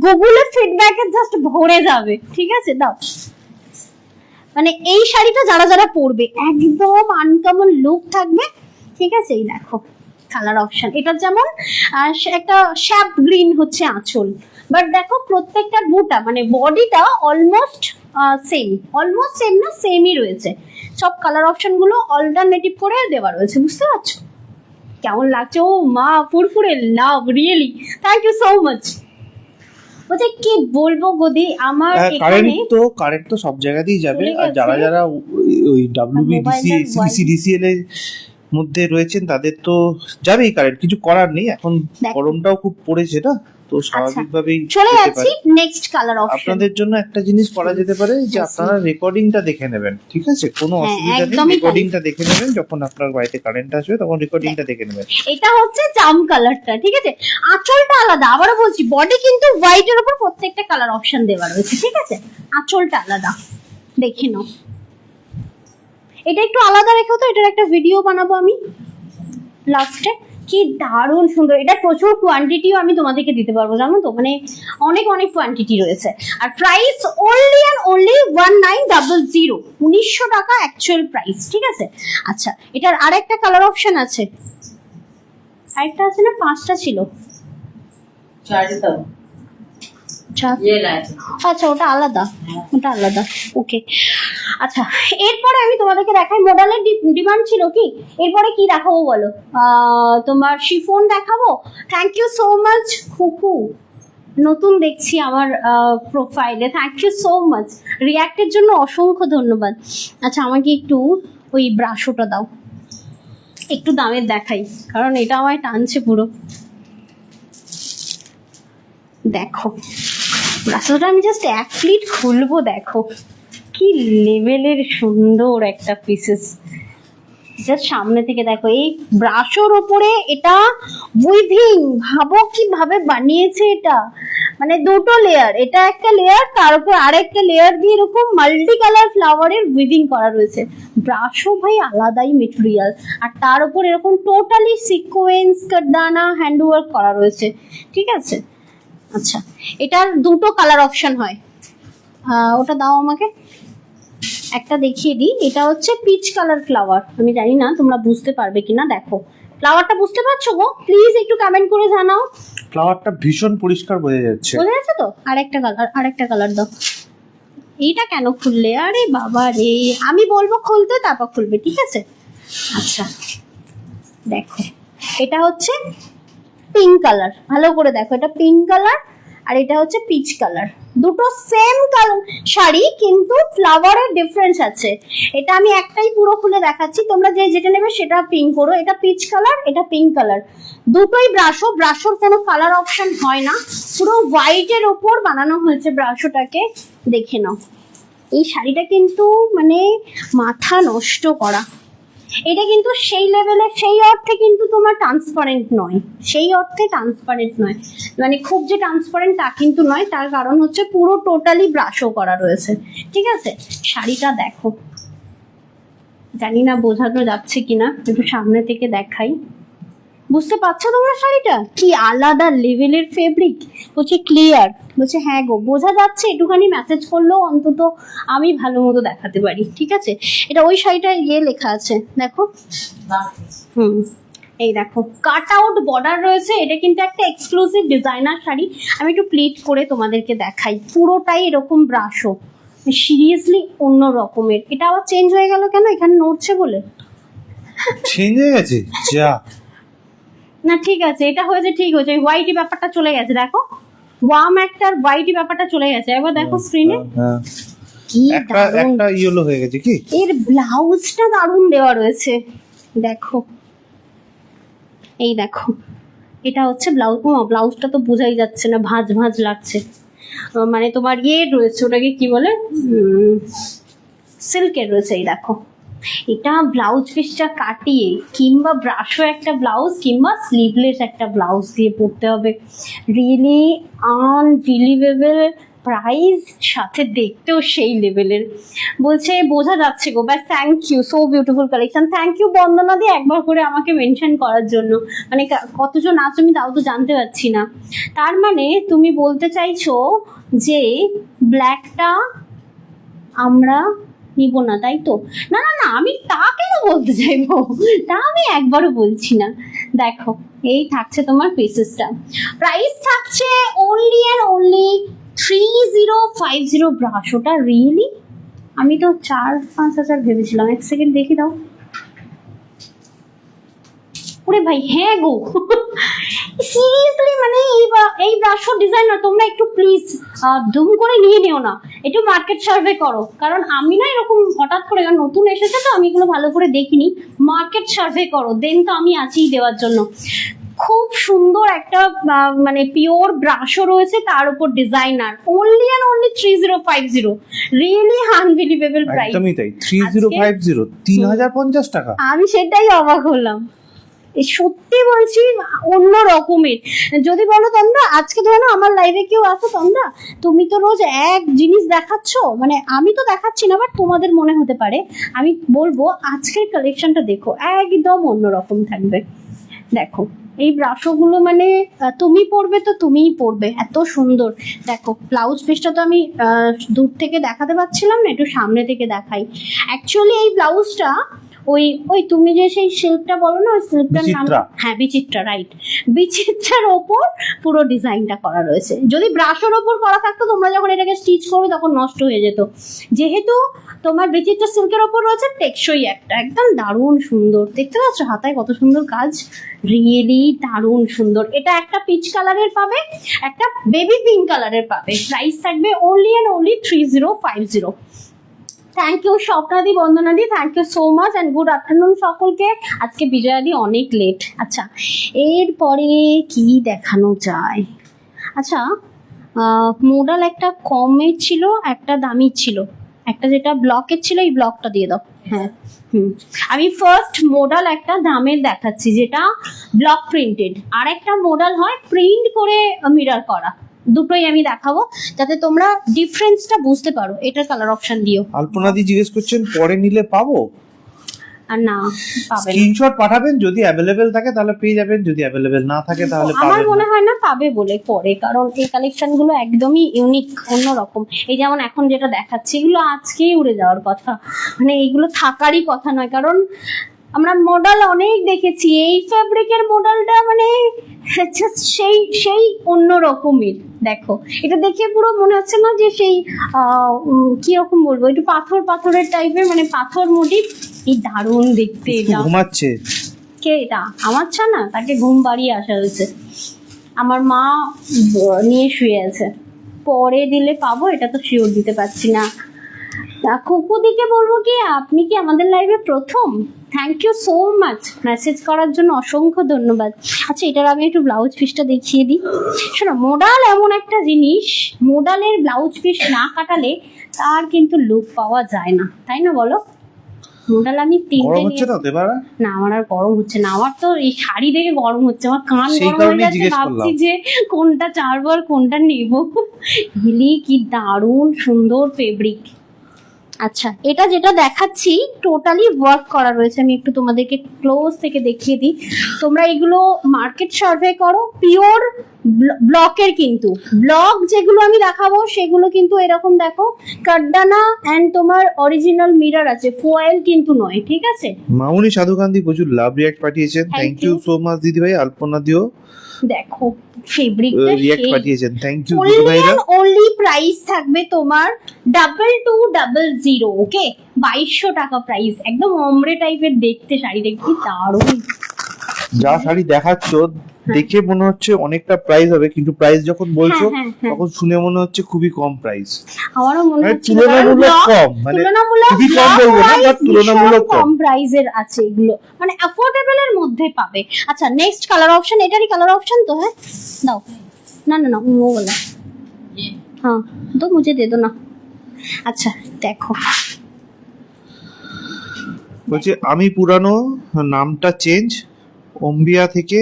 গুগলে ফিডব্যাকে জাস্ট ভরে যাবে। ঠিক আছে, দাও। মানে এই শাড়িটা যারা যারা পরবে একদম আনকমন লুক থাকবে। ঠিক আছে, এই দেখো কালার অপশন। এটা যেমন একটা শ্যাপ গ্রিন হচ্ছে আঁচল, বাট দেখো প্রত্যেকটা বুটা মানে বডিটা অলমোস্ট সেম না, সেমই রয়েছে। সব কালার অপশন গুলো অল্টারনেটিভ করে দেওয়া রয়েছে, বুঝতে পারছো কেমন লাগছে? ও মা, ফুরফুরে love, really thank you so much. বলছে কি বলবো গদি, আমার এখানে কারেন্ট তো সব জায়গাতেই যাবে। আর যারা ওই WBDC CDCL এর মধ্যে রয়েছেন তাদের তো যাবেই কারেন্ট, কিছু করার নেই। এখন গরমটাও খুব পড়েছে না, তো স্বাভাবিকভাবেই চলে যেতে যাচ্ছি পারে। Next colour option. আপনাদের জন্য একটা জিনিস করা যেতে পারে যে আপনারা রেকর্ডিংটা দেখে নেবেন, ঠিক আছে? কোনো হ্যাঁ, অসুবিধা নেই, একদমই তাই। রেকর্ডিংটা দেখে নেবেন। যখন আপনার বাড়িতে কারেন্ট আসবে তখন রেকর্ডিংটা দেখে নেবেন। এটা হচ্ছে জাম কালারটা, ঠিক আছে? আঁচলটা আলাদা, আবারও বলছি বডি কিন্তু হোয়াইট এর উপর প্রত্যেকটা কালার অপশন দেওয়া রয়েছে, ঠিক আছে? আঁচলটা আলাদা, দেখে নাও। এটা একটু আলাদা রেখেও তো, এটার একটা ভিডিও বানাবো আমি লাস্টে। কি দারুণ সুন্দর, এটা প্রচুর কোয়ান্টিটিও আমি তোমাদেরকে দিতে পারবো, জানো তো, মানে অনেক অনেক কোয়ান্টিটি রয়েছে। আর প্রাইস অনলি অ্যান্ড অনলি 1900, 1900 টাকা অ্যাকচুয়াল প্রাইস, ঠিক আছে? আচ্ছা, এটার আরেকটা কালার অপশন আছে, আরেকটা আছে না, 5টা ছিল। আচ্ছা, ওটা আলাদা, ওটা আলাদা, ওকে। আচ্ছা, এরপরে আমি তোমাদেরকে দেখাই, মডেলের ডিমান্ড ছিল কি, এরপরে কি দেখাবো বলো? তোমার শিফন দেখাবো। থ্যাংক ইউ সো মাচ খুকু, নতুন দেখছি আমার প্রোফাইলে, থ্যাংক ইউ সো মাচ, রিয়াক্টের জন্য অসংখ্য ধন্যবাদ। আচ্ছা, আমাকে একটু ওই ব্রাশোটা দাও, একটু দামের দেখাই, কারণ এটা আমায় টানছে পুরো। দেখো ব্রাশোটা আমি জাস্ট 1 প্লিট খুলবো, দেখো কি লেভেলের সুন্দর একটা পিসেস। জাস্ট সামনে থেকে দেখো, এই ব্রাশোর ওপরে এটা উইভিং, ভাবো কিভাবে বানিয়েছে এটা, মানে দুটো লেয়ার, এটা একটা লেয়ার, তার উপর আরেকটা লেয়ার দিয়ে এরকম মাল্টি কালার ফ্লাওয়ারের উইভিং করা রয়েছে। ব্রাশও ভাই আলাদাই মেটেরিয়াল, আর তার উপর এরকম টোটালি সিকোয়েন্স কারদানা হ্যান্ডওয়ার্ক করা রয়েছে, ঠিক আছে? আচ্ছা, এটার দুটো কালার অপশন হয়, ওটা দাও আমাকে, একটা দেখিয়ে দিই। এটা হচ্ছে পিচ কালার ফ্লাওয়ার, আমি জানি না তোমরা বুঝতে পারবে কিনা, দেখো ফ্লাওয়ারটা বুঝতে পারছো গো? প্লিজ একটু কমেন্ট করে জানাও। ফ্লাওয়ারটা ভীষণ পরিষ্কার বোঝা যাচ্ছে। বোঝা যাচ্ছে তো? আরেকটা কালার দাও। এইটা কেন খুললে? আরে বাবা রে, আমি বলবো খুলতে, তারপর খুলবে, ঠিক আছে? আচ্ছা, দেখো এটা হচ্ছে পিঙ্ক কালার, ভালো করে দেখো, এটা পিঙ্ক কালার আর এটা হচ্ছে পিচ কালার, দুটো সেম কালার শাড়ি কিন্তু ফ্লাওয়ারের ডিফারেন্স আছে। এটা আমি একটাই পুরো খুলে দেখাচ্ছি, তোমরা যেটা নেবে সেটা পিঙ্ক করো। এটা পিচ কালার, এটা পিঙ্ক কালার, দুটোই ব্রাশোর কোনো কালার অপশন হয় না, পুরো হোয়াইটের ওপর বানানো হয়েছে ব্রাশোটাকে, দেখে নাও। এই শাড়িটা কিন্তু মানে মাথা নষ্ট করা, এটা কিন্তু সেই লেভেলে, সেই অর্থে কিন্তু তোমার ট্রান্সপারেন্ট নয়, সেই অর্থে ট্রান্সপারেন্ট নয়, মানে খুব যে ট্রান্সপারেন্ট তা কিন্তু নয়, তার কারণ হচ্ছে পুরো টোটালি ব্রাশও করা রয়েছে, ঠিক আছে? শাড়িটা দেখো, জানি না বোঝানো যাচ্ছে কিনা, একটু সামনে থেকে দেখাই, বুঝতে পারছো তোমরা শাড়িটা কি আলাদা লেভেলের ফেব্রিক? বলছে ক্লিয়ার, বলছে হ্যাঁ গো বোঝা যাচ্ছে, একটুখানি মেসেজ করলেও অন্তত আমি ভালো মতো দেখাতে পারি, ঠিক আছে? এটা ওই শাড়িটা লেখা আছে, দেখো, এই দেখো কাট আউট বর্ডার রয়েছে, এটা কিন্তু একটা এক্সক্লুসিভ ডিজাইনার শাড়ি। আমি একটু প্লিট করে তোমাদেরকে দেখাই, পুরোটাই এরকম ব্রাশও, সিরিয়াসলি অন্য রকমের। এটা আবার চেঞ্জ হয়ে গেল কেন? এখানে নড়ছে বলে চেঞ্জ হয়ে গেছে? যা না, ঠিক আছে, এটা হয়েছে, ঠিক হয়েছে, হোয়াইটি ব্যাপারটা চলে গেছে, দেখো ওয়ার্ম একটা হোয়াইটি ব্যাপারটা চলে গেছে। এবার দেখো স্ক্রিনে কি একটা ইয়েলো হয়ে গেছে। কি এর ব্লাউজটা দারুণ দেওয়া রয়েছে, দেখো, এই দেখো, এটা হচ্ছে ব্লাউজ। ব্লাউজটা তো বোঝাই যাচ্ছে না, ভাঁজ ভাঁজ লাগছে, মানে তোমার রয়েছে, ওটাকে কি বলে, সিল্কের রয়েছে। এই দেখো, এটা ব্লাউজ পিসটা কাটিয়ে কিংবা ব্রাশও একটা ব্লাউজ কিংবা স্লিভলেস একটা ব্লাউজ দিয়ে পরতে হবে, রিয়েলি আনবিলিভেবল প্রাইস, সাথে দেখতেও সেই লেভেলের। বলছে বোঝা যাচ্ছে গো, ব্যাস, thank you, so beautiful collection, thank you Bandana দিয়ে একবার করে আমাকে মেনশন করার জন্য। মানে কতজন আছো আমি তাও তো জানতে পারছি না। তার মানে তুমি বলতে চাইছো যে ব্ল্যাকটা আমরা নিব না, তাই তো? না না না, আমি তা কেন বলতে চাইবো, তা আমি একবারও বলছি না। দেখো এই থাকছে তোমার পিসেসটা, প্রাইস থাকছে অনলি অ্যান্ড অনলি 3050 ব্রাশ। ওটা রিয়েলি আমি তো 4-5 হাজার ভেবেছিলাম। এক সেকেন্ড দেখি দাও, ওরে ভাই হ্যাঁ গো, সিরিয়াসলি মানে এই ব্রাশো ডিজাইনার তোমরা একটু প্লিজ ধুম করে নিয়ে নিও না, একটু মার্কেট সার্ভে করো, কারণ আমি না এরকম হঠাৎ করে নতুন এসেছে তো আমি এগুলো ভালো করে দেখিনি, মার্কেট সার্ভে করো, দেন তো আমি আছি দেওয়ার জন্য। খুব সুন্দর একটা মানে পিওর ব্রাশও রয়েছে, তার উপর designer, only and only 3050, really unbelievable price. একদমই তাই, 3050, 3050 টাকা। আমি সেটাই অবাক হলাম, সত্যি বলছি অন্য রকমের। যদি বলো তোমরা আজকে ধরো আমার লাইভে কেউ আসো, তোমরা তুমি তো রোজ এক জিনিস দেখাচ্ছ, মানে আমি তো দেখাচ্ছি না, বাট তোমাদের মনে হতে পারে, আমি বলবো আজকের কালেকশনটা দেখো, একদম অন্যরকম থাকবে। দেখো এই ব্রাশগুলো মানে তুমি পরবে তো তুমিই পরবে, এত সুন্দর। দেখো ব্লাউজ পিসটা তো আমি দূর থেকে দেখাতে পারছিলাম না, একটু সামনে থেকে দেখাই। অ্যাকচুয়ালি এই ব্লাউজটা ওই ওই তুমি যে সেই সিল্কটা বলো না, ওই সিল্কটার নাম, হ্যাঁ বিচিত্রা, রাইট, বিচিত্রার ওপর পুরো ডিজাইনটা করা রয়েছে। যদি ব্রাশের ওপর করা থাকতো, তোমরা যখন এটাকে স্টিচ করবে তখন নষ্ট হয়ে যেত। যেহেতু তোমার বিচিত্রা সিল্কের ওপর রয়েছে, টেকসই একটা, একদম দারুণ সুন্দর। দেখতে পাচ্ছ হাতায় কত সুন্দর কাজ, রিয়েলি দারুণ সুন্দর। এটা একটা পিচ কালারের পাবে, একটা বেবি পিঙ্ক কালারের পাবে। প্রাইস থাকবে only and only 3050। Thank you Swapnadi, Bandanadi, thank you so much and good afternoon সকলকে। আজকে বিজয়াদি অনেক লেট। আচ্ছা এরপরে কি দেখানো যায়? আচ্ছা মোডাল একটা কমের ছিল, একটা দামি ছিল, একটা যেটা ব্লকের ছিল, এই ব্লকটা দিয়ে দাও। হ্যাঁ আমি ফার্স্ট মোডাল একটা দামের দেখাচ্ছি, যেটা ব্লক প্রিন্টেড, আর একটা মোডাল হয় প্রিন্ট করে মিরর করা। দুটোই আমি দেখাবো যাতে তোমরা ডিফারেন্সটা বুঝতে পারো। এটার কালার অপশন দিও। আলপনাদি জিজ্ঞেস করছেন পরে নিলে পাবো? আর না, পাবে না। স্ক্রিনশট পাঠাবেন, যদি অ্যাভেলেবেল থাকে তাহলে পেয়ে যাবেন, যদি অ্যাভেলেবেল না থাকে তাহলে পাবেন। আমার মনে হয় না পাবে বলে পরে, কারণ এই কালেকশন গুলো একদমই ইউনিক, অন্যরকম। এই যেমন এখন যেটা দেখাচ্ছি, এগুলো আজকেই উড়ে যাওয়ার কথা, মানে এইগুলো থাকারই কথা নয়, কারণ আমরা মডেল অনেক দেখেছি। এই ফ্যাব্রিকের মডেলটা মানে সেই সেই অন্য রকমের। দেখো এটা দেখে পুরো মনে হচ্ছে না যে সেই কি রকম বলবো, একটু পাথর পাথরের টাইপের, মানে পাথর মোটিভ। এই দারুণ দেখতে। এটা ঘুমাচ্ছে কে? এটা আমার ছানা, তাকে ঘুম পাড়িয়ে আসা হয়েছে। আমার মা নিয়ে শুয়ে আছে, পরে দিলে পাবো, এটা তো শিওর দিতে পারছি না। খুকুদিকে বলবো কি, আপনি কি আমাদের লাইভে প্রথম? Thank you so much, message করার জন্য অসংখ্য ধন্যবাদ। আচ্ছা এটার আমি একটু ব্লাউজ পিসটা দেখিয়ে দিই। শোনো, মোডাল এমন একটা জিনিস, মোডালের ব্লাউজ পিস না কাটালে তার কিন্তু লুক পাওয়া যায় না, তাই না বলো? মোডাল আমি তিনটে না, আমার আর গরম হচ্ছে না, আমার তো এই শাড়ি দেখে গরম হচ্ছে, আমার কান গরম হয়ে যাচ্ছে, ভাবছি যে কোনটা ছাড়বো আর কোনটা নেবো। কি দারুণ সুন্দর ফেব্রিক। আচ্ছা এটা যেটা দেখাচ্ছি টোটালি ওয়ার্ক করা রয়েছে, আমি একটু তোমাদেরকে ক্লোজ থেকে দেখিয়ে দিই। তোমরা এগুলো মার্কেট সার্ভে করো, পিওর ব্লকের, কিন্তু ব্লক যেগুলো আমি দেখাবো সেগুলো কিন্তু এরকম দেখো, কাটদানা এন্ড তোমার অরিজিনাল মিরর আছে, ফয়েল কিন্তু নয়, ঠিক আছে? মামুনি সাধুকান্তি প্রচুর লাভ রিঅ্যাক্ট পাঠিয়েছেন, থ্যাংক ইউ সো মাচ দিদি ভাই। আলপনা দিও দেখো ফেব্রিকটা রিঅ্যাক্ট পাঠিয়েছেন, থ্যাংক ইউ দিদি ভাইরা। অনলি প্রাইস থাকবে তোমার 2200, ওকে? 2200 টাকা প্রাইস, একদম ombre টাইপের দেখতে শাড়ি, দেখতে দারুণ। যা শাড়ি দেখাচ্ছ দেখে মনে হচ্ছে অনেকটা প্রাইস হবে, কিন্তু প্রাইস যখন বলছো তখন শুনে মনে হচ্ছে খুবই কম প্রাইস। আমারও মনে হচ্ছে তুলনামূলক কম, মানে খুবই কম বলবো না, বাট তুলনামূলক কম প্রাইসের আছে এগুলো, মানে অ্যাফোর্ডেবল এর মধ্যে পাবে। আচ্ছা নেক্সট কালার অপশন, এটারই কালার অপশন তো? হ্যাঁ দাও না না না, वो वाला हाँ तो मुझे दे दो ना। আচ্ছা দেখো, বলছে আমি পুরানো নামটা চেঞ্জ, অম্বিয়া থেকে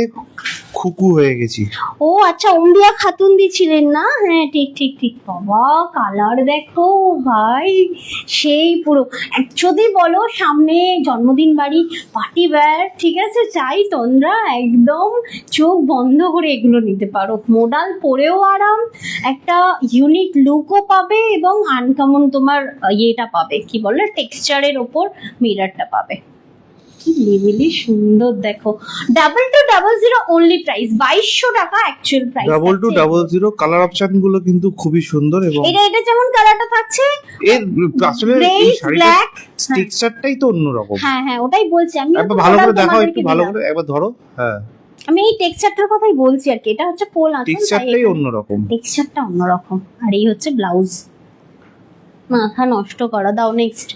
খুকু হয়ে গেছি। ও আচ্ছা, অম্বিয়া খাতুন দিছিলেন না? হ্যাঁ ঠিক ঠিক ঠিক। বাবা কালার দেখো ভাই, সেই পুরো যদি বলো সামনে জন্মদিন বাড়ি, পার্টি ওয়্যার, ঠিক আছে, চাই তোমরা একদম চোখ বন্ধ করে এগুলো নিতে পারো। মোডাল পরেও আরাম, একটা ইউনিক লুকও পাবে, এবং আনকমন তোমার ইয়েটা পাবে, কি বলে, টেক্সচারের ওপর মিররটা পাবে। লেভেলি সুন্দর। দেখো 2200 অনলি প্রাইস, 2200 টাকা অ্যাকচুয়াল প্রাইস। 2200 কালার অপশন গুলো কিন্তু খুবই সুন্দর, এবং এটা যেমন কালারটা থাকছে, এর আসলে এই শাড়িটার টেক্সচারটাই তো অন্যরকম। হ্যাঁ হ্যাঁ ওটাই বলছি আমি। একবার ভালো করে দেখাও, একটু ভালো করে একবার ধরো। হ্যাঁ আমি এই টেক্সচারটার কথাই বলছি আর কি, এটা হচ্ছে কোল আছে, টেক্সচারটাই অন্যরকম, টেক্সচারটা অন্যরকম। আর এই হচ্ছে ব্লাউজ, মাথা নষ্ট করা। দাও নেক্সট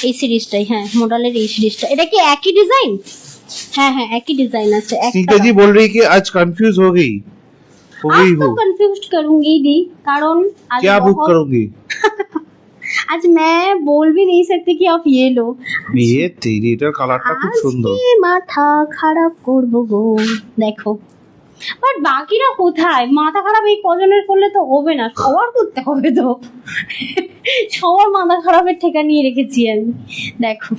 এই সিরিজটাই, হ্যাঁ মোডালের এই সিরিজটা। এটা কি একই ডিজাইন? হ্যাঁ হ্যাঁ একই ডিজাইন আছে একটা। स्निग्धा जी बोल रही कि आज कंफ्यूज हो गई आज तो कंफ्यूज करूंगी दी, कारण आज क्या बुक करोगी? आज मैं बोल भी नहीं सकती कि आप ये लो। ये तेरी এটার কালারটা খুব সুন্দর। আজকে মাথা খারাপ করব গো, দেখো। বাট বাকিরা কোথায়? মাথা খারাপ এই কজনের করলে তো হবে না, সবার করতে হবে তো। সবার মাথা খারাপের ঠেকা নিয়ে রেখেছি আমি, দেখো।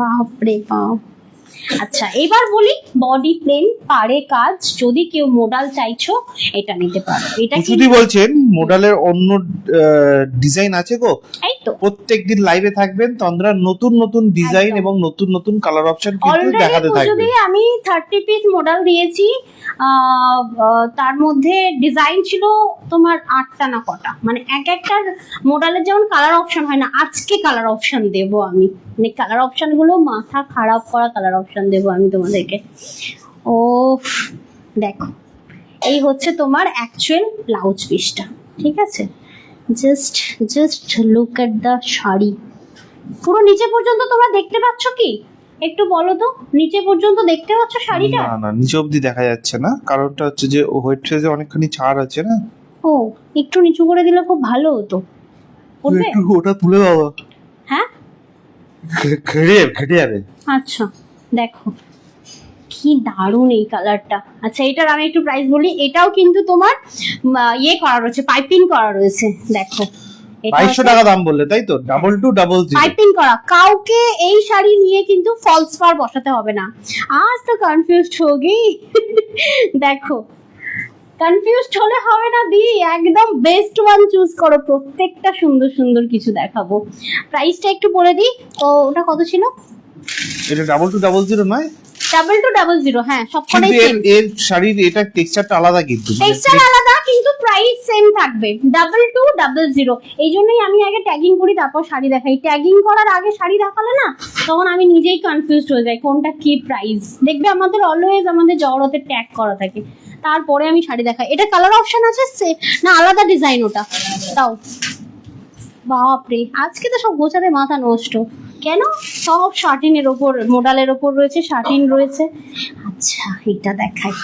বাপরে বাপ। আচ্ছা এবার বলি, বডি প্লেন পাড়ে কাজ, যদি কেউ মডেল চাইছো এটা নিতে পারো। এটা কি যদি বলছেন মডেলের অন্য ডিজাইন আছে গো, এই তো প্রত্যেকদিন লাইভে থাকবেন তন্দ্রা, নতুন নতুন ডিজাইন একদম। এবং নতুন নতুন কালার অপশন কিন্তু অলরেডি দেখাতে থাকবে। পুজোতে আমি 30 পিস মডেল দিয়েছি, তার মধ্যে ডিজাইন ছিল তোমার 8টা না কটা, মানে এক একটার মডেলের যেমন কালার অপশন হয় না, আজকে কালার অপশন দেবো আমি, মানে কালার অপশন গুলো মাথা খারাপ করা কালার অপশন দেবো আমি তোমাদেরকে। ও দেখো, এই হচ্ছে তোমার অ্যাকচুয়াল ব্লাউজ পিসটা, ঠিক আছে? Just look at the sari, পুরো নিচে পর্যন্ত তোমরা দেখতে পাচ্ছ কি? একটু বলো তো, নিচে পর্যন্ত দেখতে পাচ্ছ শাড়িটা? না না, নিচে অবধি দেখা যাচ্ছে না, কারণটা হচ্ছে যে হোয়াইট ড্রেসে অনেকখানি ছাড় আছে না। ও একটু নিচু করে দিলে খুব ভালো হতো। করবে? একটু ওটা তুলে দাও। হ্যাঁ ঘেটে যাবে। আচ্ছা দেখো কি দারুণ এই কালারটা। আচ্ছা এটার আমি একটু প্রাইস বলি, এটাও কিন্তু তোমার ইয়ে করা রয়েছে, পাইপিং করা রয়েছে, দেখো। 2200 টাকা দাম বললে তাই তো? 2200 পাইপিং করা, কাউকে এই শাড়ি নিয়ে কিন্তু ফলস পার বসাতে হবে না। আজ তো কনফিউজড হয়ে গই। দেখো কনফিউজড হলে হবে না দি, একদম বেস্ট ওয়ান চুজ করো, প্রত্যেকটা সুন্দর সুন্দর কিছু দেখাবো। প্রাইসটা একটু বলে দিই, ওটা কত ছিল? এটা 2200 নয়, 2200, হ্যাঁ সবকটাই কিন্তু সেম। এর শাড়ির এটা টেক্সচারটা আলাদা, কিন্তু টেক্সচার আলাদা কিন্তু প্রাইস সেম থাকবে, 2200। এই জন্যই আমি আগে ট্যাগিং করি তারপর শাড়ি দেখাই। ট্যাগিং করার আগে শাড়ি দেখালে না, তখন আমি নিজেই কনফিউজড হয়ে যাই কোনটা কি প্রাইস। দেখবে আমাদের অলওয়েজ আমাদের জড়তে ট্যাগ করা থাকে, তারপরে আমি শাড়ি দেখাই। এটা কালার অপশন আছে না আলাদা ডিজাইন ওটা? তাও বাপরে, আজকে তো সব গোছাতে মাথা নষ্ট। কেন? সব শার্টিনের ওপর, মডেলের ওপর রয়েছে, শার্টিন রয়েছে। আচ্ছা এটা দেখাই,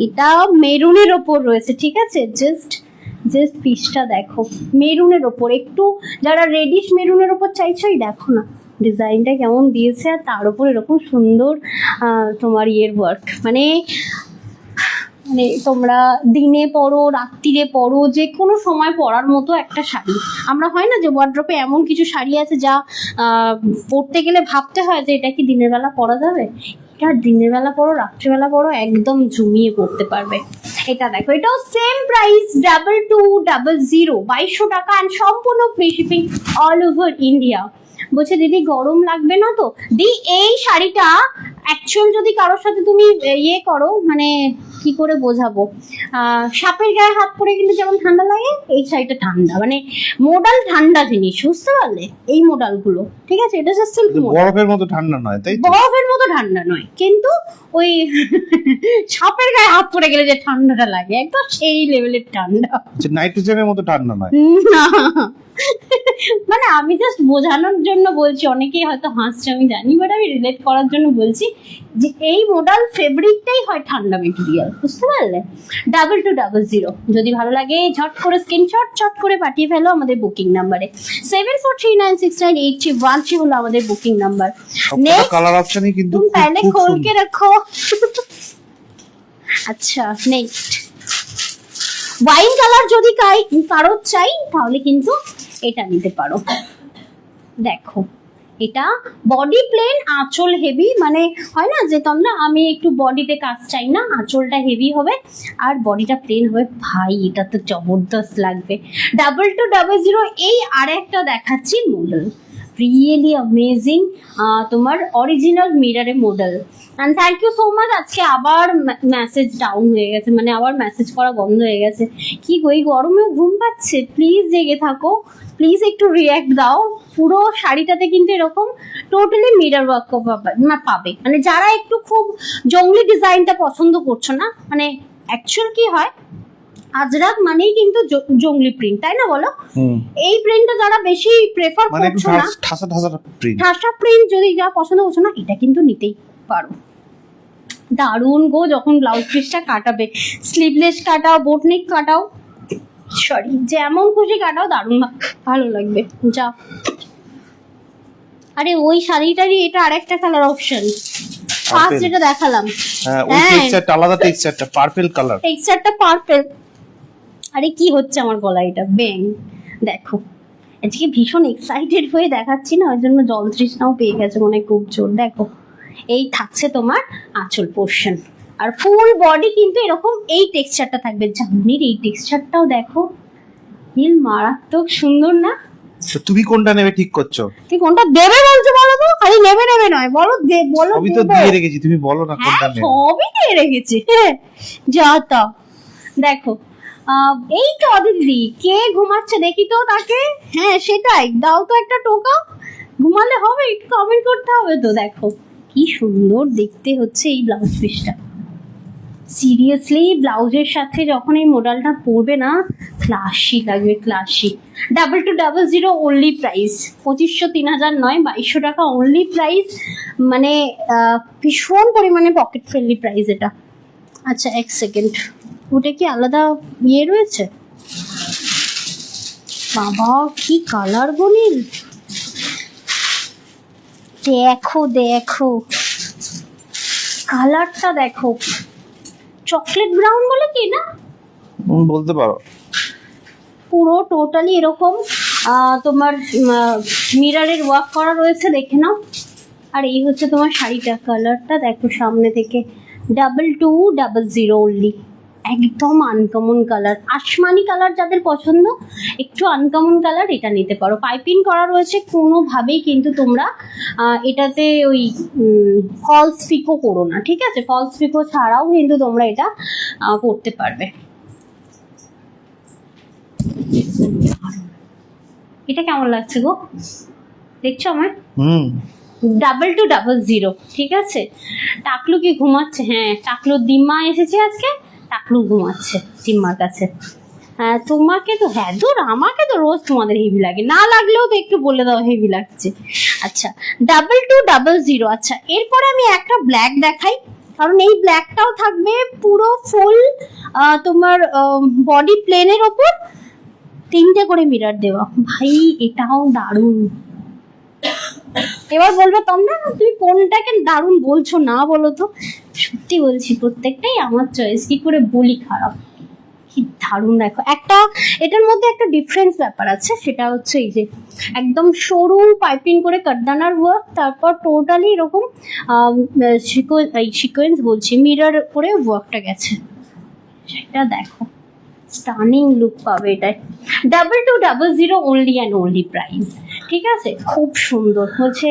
এটা মেরুনের ওপর রয়েছে, ঠিক আছে? জাস্ট পিসটা দেখো, মেরুনের ওপর, একটু যারা রেডিশ মেরুনের ওপর চাইছোই, দেখো না ডিজাইনটা কেমন দিয়েছে, আর তার উপর এরকম সুন্দর তোমার ইয়ের ওয়ার্ক, মানে তোমরা দিনে পরো রাত্রিরে পরো, যে কোনো সময় পরার মতো একটা শাড়ি। আমরা হয় না যে ওয়ার্ড্রপে এমন কিছু শাড়ি আছে যা পরতে গেলে ভাবতে হয় যে এটা কি দিনের বেলা পরা যাবে, এটা দিনের বেলা পরো রাত্রিবেলা পরো একদম জমিয়ে পরতে পারবে। এটা দেখো, এটাও সেম প্রাইস 2200, 2200 টাকা, অ্যান্ড সম্পূর্ণ free shipping all over India. বলছে দিদি গরম লাগবে না তো? দি এই শাড়িটা অ্যাকচুয়াল যদি কারোর সাথে তুমি ইয়ে করো, মানে কি করে বোঝাবো, সাপের গায়ে হাত পরে কিন্তু যেমন ঠান্ডা লাগে, এই শাড়িটা ঠান্ডা, মানে মডেল ঠান্ডা জিনিস, বুঝতে পারলে? এই মডেলগুলো, ঠিক আছে? এটা হচ্ছে সিল্ক মডেল, বরফের মতো ঠান্ডা নয় তাই তো? বরফের মতো ঠান্ডা নয়, কিন্তু ওই সাপের গায়ে হাত পরে গেলে যে ঠান্ডাটা লাগে, একদম সেই লেভেলের ঠান্ডা। নাইট্রোজেনের মতো ঠান্ডা নয় না, মানে আমি জাস্ট বোঝানোর জন্য বলছি, অনেকেই হয়তো হাসছে আমি জানি, বাট আমি রিলেট করার জন্য বলছি যে এই মডেল ফেব্রিকটাই হয় ঠান্ডা মেটেরিয়াল, বুঝতে পারলে? 2200। যদি ভালো লাগে ঝট করে স্ক্রিনশট চট করে পাঠিয়ে ফেলো আমাদের বুকিং নাম্বারে। 7439698313 হলো আমাদের বুকিং নাম্বার। সবকটা কালার অপশনই কিন্তু तुम पहले খুব खोल সুন্দর। के रखो। আচ্ছা নেক্সট, ওয়াইন কালার যদি কারো চাই তাহলে কিন্তু এটা নিতে পারো। দেখো এটা বডি প্লেন, আঁচল হেভি, মানে হয় না যে তোমরা আমি একটু বডিতে কাজ চাই না, আঁচলটা হেভি হবে আর বডিটা প্লেন হবে, ভাই এটা তো জবরদস্ত লাগবে। 2200। এই আর একটা দেখাচ্ছি মডেল, রিয়েলি অ্যামেজিং, তোমার অরিজিনাল মিরারে model. And thank you so much. আজকে আবার মেসেজ ডাউন হয়ে গেছে, মানে আবার মেসেজ করা বন্ধ হয়ে গেছে। কি গো এই গরমে ঘুম পাচ্ছে? প্লিজ জেগে থাকো, প্লিজ একটু রিয়াক্ট দাও। পুরো শাড়িটাতে কিন্তু এরকম টোটালি মিরার ওয়ার্ক পাবে, মানে যারা একটু খুব জঙ্গলি ডিজাইনটা পছন্দ করছো না, মানে অ্যাকচুয়াল কি হয় আজরাক মানেই কিন্তু জঙ্গলি প্রিন্ট, তাই না বলো? এই প্রিন্টটা যারা বেশি প্রেফার মানে একটু করছো না, ঠাসা ঠাসা প্রিন্ট, ঠাসা প্রিন্ট যদি যা পছন্দ করছো না, এটা কিন্তু নিতেই পারো। দারুণ গো, যখন ব্লাউজ পিসটা কাটাবে, স্লিভলেস কাটাও, বোটনেক কাটাও, সরি যেমন খুশি কাটাও, দারুণ ভালো লাগবে। যা, আরে ওই শাড়িটারই এটা আরেকটা কালার অপশন, ফার্স্ট যেটা দেখালাম, হ্যাঁ ওই টেক্সচারটা আলাদা, টেক্সচারটা পার্পল কালার, টেক্সচারটা পার্পল। আরে কি হচ্ছে আমার গলায়, এটা ব্যাং। দেখো আজকে ভীষণ এক্সাইটেড হয়ে দেখাচ্ছি না, ওই জন্য জল তৃষ্ণাও পেয়ে গেছে মনে হয় খুব জোর। দেখো এই থাকছে তোমার আঁচল পোর্শন, আর ফুল বডি কিন্তু এরকম এই টেক্সচারটা থাকবে। জামনির এই টেক্সচারটাও দেখো, নীল মারাত্মক সুন্দর না? তো তুমি কোনটা নেবে ঠিক করছো? তুই কোনটা দেবে বলছো বলো তো, খালি নেবে নেবে নয়, বলো বলো। সবই তো দিয়ে রেখেছি, তুমি বলো না হ্যাঁ কোনটা নেবে। সবই দিয়ে রেখেছি, হ্যাঁ যা তা। দেখো এই তো দিদি, কে ঘুমাচ্ছে দেখি তো তাকে। হ্যাঁ সেটাই, দাও তো একটা টোকা, ঘুমালে হবে, একটু কমেন্ট করতে হবে তো। দেখো কি সুন্দর দেখতে হচ্ছে এই ব্লাউজ পিসটা, সিরিয়াসলি ব্লাউজের সাথে যখন এই মডেলটা পরবে না, ক্লাসি লাগবে, ক্লাসি। 2200 অনলি প্রাইস, 2500 3000 নয়, 2200 টাকা অনলি প্রাইস, মানে ভীষণ পরিমাণে পকেট ফ্রেন্ডলি প্রাইস এটা। আচ্ছা এক সেকেন্ড, ওটা কি আলাদা ইয়ে রয়েছে? বাবা কি কালার গো নীল, দেখো দেখো কালারটা দেখো, চকলেট ব্রাউন বলে কি না বলতে পারো। পুরো টোটালি এরকম তোমার মিরারের ওয়ার্ক করা রয়েছে, দেখে নাও। আর এই হচ্ছে তোমার শাড়িটা, কালারটা দেখো সামনে থেকে, 2200 অনলি, একদম আনকমন কালার, আসমানি কালার যাদের পছন্দ, একটু আনকমন কালার, এটা নিতে পারো। পাইপিং করা রয়েছে, কোনোভাবেই কিন্তু তোমরা এটাতে ওই ফলস পিকো করো না, ঠিক আছে? ফলস পিকো ছাড়াও কিন্তু তোমরা এটা করতে পারবে। এটা কেমন লাগছে গো, দেখছো আমার? 2200, ঠিক আছে। টাকলু কি ঘুমাচ্ছে? হ্যাঁ টাকলুর দিম্মা এসেছে আজকে, টাকলু ঘুমাচ্ছে দিম্মার কাছে। হ্যাঁ তোমাকে তো, হ্যাঁ দূর, আমাকে তো রোজ তোমাদের হেভি লাগে, না লাগলেও তো একটু বলে দাও হেভি লাগছে। আচ্ছা 2200। আচ্ছা এরপরে আমি একটা ব্ল্যাক দেখাই, কারণ এই ব্ল্যাকটাও থাকবে পুরো ফুল তোমার বডি প্লেনের ওপর 3টে করে মিরর দেওয়া। ভাই এটাও দারুণ। এবার বলবে তোমরা তুমি কোনটাকে দারুণ বলছো না, বলো তো? সত্যি বলছি প্রত্যেকটাই আমার চয়েস, কি করে বলি খারাপ? কি দারুণ দেখো, একটা এটার মধ্যে একটা ডিফারেন্স ব্যাপার আছে, সেটা হচ্ছে এই যে একদম সরু পাইপিং করে কাটদানার ওয়ার্ক, তারপর টোটালি এরকম সিকোয়েন্স বলছি, মিরর করে ওয়ার্কটা গেছে, সেটা দেখো স্টানিং লুক পাবে এটাই। 2200 অনলি অ্যান্ড অনলি প্রাইস, ঠিক আছে? খুব সুন্দর হচ্ছে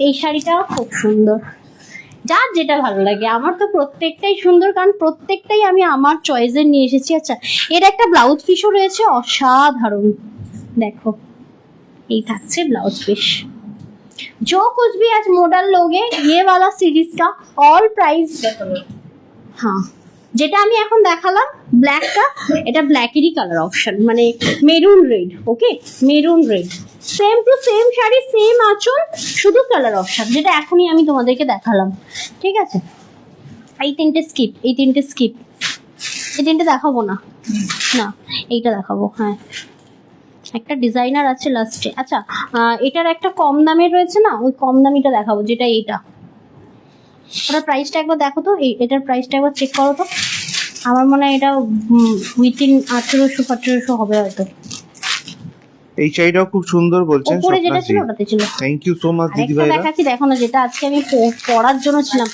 এই শাড়িটা, খুব সুন্দর, যার যেটা ভালো লাগে। আমার তো প্রত্যেকটাই সুন্দর, কারণ প্রত্যেকটাই আমি আমার চয়েসের নিয়ে এসেছি। আচ্ছা এর একটা ব্লাউজ পিসও রয়েছে অসাধারণ, দেখো এই থাকছে ব্লাউজ পিস। जो कुछ भी आज मॉडल लोगे ये वाला सीरीज का ऑल प्राइस, हाँ যেটা আমি এখন দেখালাম ব্ল্যাকটা, এটা ব্ল্যাকেরই কালার অপশন, মানে maroon red, okay maroon red, same to same sari, same আঁচল, শুধু কালার অপশন, যেটা এখনই আমি তোমাদেরকে দেখালাম, ঠিক আছে? এই তিনটে স্কিপ, এই তিনটে স্কিপ, এই তিনটে দেখাবো না, না এইটা দেখাবো। হ্যাঁ একটা ডিজাইনার আছে লাস্টে। আচ্ছা এটার একটা কম দামের রয়েছে না, ওই কম দামিটা দেখাবো, যেটা এইটা। ওটার প্রাইসটা একবার দেখো তো, এটার প্রাইসটা একবার চেক করো তো। আমার মনে হয় এটা উইথিন 1800 হবে হয়তো। এই শাড়িটাও খুব সুন্দর বলছেন, উপরে যেটা ছিল ওটাতে ছিল। থ্যাংক ইউ সো মাচ দিদি আরেকটা ভাইরা। দেখাচ্ছি দেখো না, যেটা আজকে আমি পরার জন্য ছিলাম।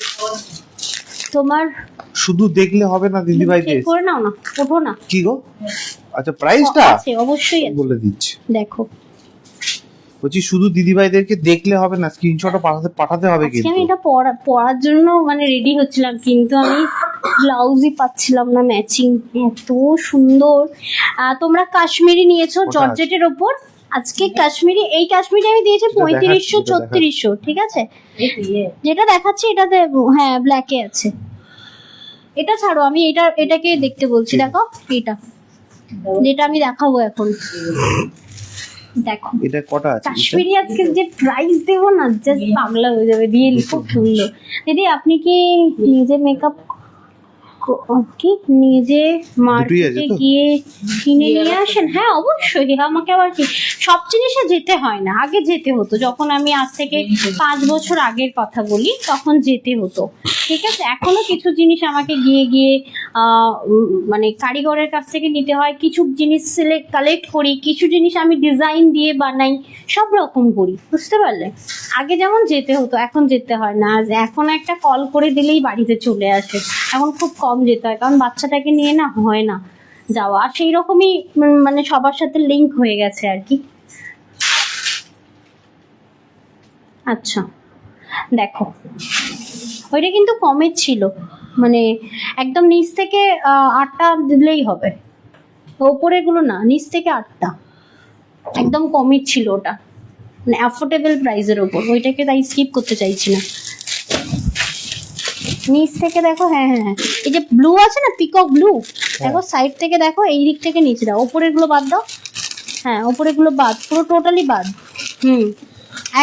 তোমার শুধু দেখলে হবে না দিদি ভাই, চেক করে নাও না, ওঠো না। কি গো? আচ্ছা প্রাইসটা আছে অবশ্যই আছে, বলে দিচ্ছি। দেখো বলছি শুধু দিদি ভাইদেরকে দেখলে হবে না, স্ক্রিনশটও পাঠাতে হবে আজকে কিন্তু। আমি এটা পরার জন্য মানে রেডি হচ্ছিলাম, কিন্তু আমি ব্লাউজই পাচ্ছিলাম না ম্যাচিং। এত সুন্দর। তোমরা কাশ্মীরি নিয়েছো ওটা জর্জেটের ওপর, আজকে কাশ্মীরি, এই কাশ্মীরি আমি দিয়েছি যেটা 3500 দেখাচ্ছি, 3600, ঠিক আছে? যেটা দেখাচ্ছি এটাতে হ্যাঁ ব্ল্যাকে আছে। এটা ছাড়ো, আমি এটাকে দেখতে বলছি, দেখো এটা যেটা আমি দেখাবো এখন। দেখো এটা কটা আছে? কাশ্মীরি আজকে যে প্রাইস দেবো না, জাস্ট পাগলা হয়ে যাবে। রিয়েলি খুব সুন্দর। দিদি আপনি কি নিজে মেকআপ কি নিজে মার্কেটে তো? গিয়ে কিনে নিয়ে আসেন? হ্যাঁ অবশ্যই, আমাকে আবার কি সব জিনিসে যেতে হয় না, আগে যেতে হতো। যখন আমি আজ থেকে 5 বছর আগের কথা বলি, তখন যেতে হতো, ঠিক আছে। এখনো কিছু জিনিস আমাকে গিয়ে গিয়ে মানে কারিগরের কাছ থেকে নিতে হয়। কিছু জিনিস কালেক্ট করি, কিছু জিনিস আমি ডিজাইন দিয়ে বানাই, সব রকম করি, বুঝতে পারলে। আগে যেমন যেতে হতো, এখন যেতে হয় না। এখন একটা কল করে দিলেই বাড়িতে চলে আসে। এখন খুব কম যেতে হয়, কারণ বাচ্চাটাকে নিয়ে না হয় না যাওয়া। আর সেই রকমই মানে সবার সাথে লিঙ্ক হয়ে গেছে আর কি। আচ্ছা দেখো, ওইটা কিন্তু কমের ছিল, মানে একদম নিচ থেকে 8টা দিলেই হবে, ওপরের গুলো না, নিচ থেকে 8টা, একদম কমের ছিল ওটা, মানে অ্যাফোর্ডেবল প্রাইসের ওপর। ওইটাকে তাই স্কিপ করতে চাইছি না। নিচ থেকে দেখো, হ্যাঁ হ্যাঁ হ্যাঁ, এই যে ব্লু আছে না, পিকক ব্লু, দেখো সাইড থেকে দেখো, এই দিক থেকে নিচে দাও, ওপরের গুলো বাদ দাও। হ্যাঁ ওপরের গুলো বাদ, পুরো টোটালি বাদ।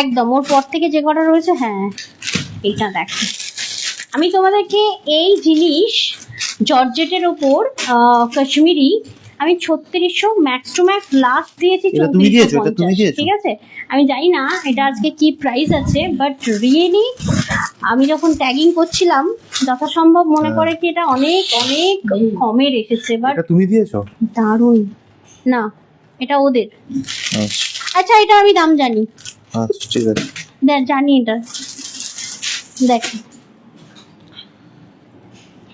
একদম ওর পর থেকে যে কটা রয়েছে, হ্যাঁ এইটা দেখো। আমি তোমাদেরকে এই জিনিস জর্জেটের ওপর কাশ্মীরি আমি 3600 ম্যাক্স টু ম্যাক্স লাস্ট দিয়েছি 3450, ঠিক আছে। আমি জানি না এটা আজকে কি প্রাইস আছে, বাট রিয়েলি আমি যখন ট্যাগিং করছিলাম যথাসম্ভব মনে করে কি এটা অনেক অনেক কমে রেখেছে। বাট তুমি দিয়েছো? দারুণ না, এটা ওদের। আচ্ছা এটা আমি দাম জানি, আচ্ছা ঠিক আছে, জানি এটা। দেখো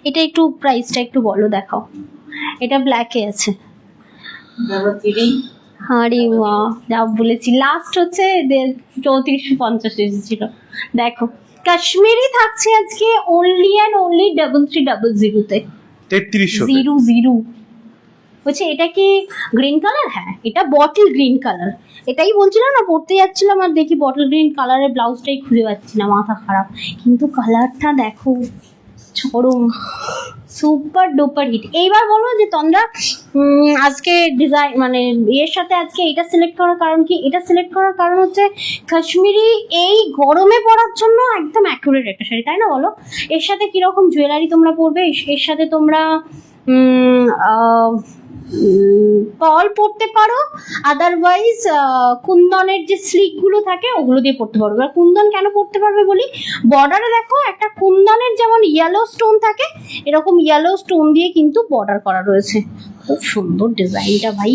এটা একটু প্রাইসটা একটু বলো, দেখাও। এটা ব্ল্যাকে আছে। আরে বাহ, যা বলেছি, লাস্ট হচ্ছে 3450 এসেছিল। দেখো কাশ্মীরি থাকছে আজকে অনলি অ্যান্ড অনলি 3300 তে, 3300 বলছে। এটা কি গ্রিন কালার? হ্যাঁ এটা বটল গ্রিন কালার। এটাই বলছিলাম না, পড়তে যাচ্ছিলাম আর দেখি বটল গ্রিন কালারের ব্লাউজটাই খুঁজে পাচ্ছি না, মাথা খারাপ। কিন্তু কালারটা দেখো, চরম সুপার ডুপার হিট। এইবার বলো যে তন্দ্রা আজকে ডিজাইন মানে এর সাথে আজকে এটা সিলেক্ট করার কারণ কি? এটা সিলেক্ট করার কারণ হচ্ছে কাশ্মীরি এই গরমে পরার জন্য একদম অ্যাকুরেট একটা শাড়ি, তাই না বলো? এর সাথে কিরকম জুয়েলারি তোমরা পরবে, এর সাথে তোমরা পল পরতে পারো, আদারওয়াইজ কুন্দনের যে স্লিক গুলো থাকে ওগুলো দিয়ে পরতে পারবে। আর কুন্দন কেন পরতে পারবে বলি, বর্ডারে দেখো একটা কুন্দনের যেমন ইয়েলো স্টোন থাকে, এরকম ইয়েলো স্টোন দিয়ে কিন্তু বর্ডার করা রয়েছে। খুব সুন্দর ডিজাইনটা ভাই।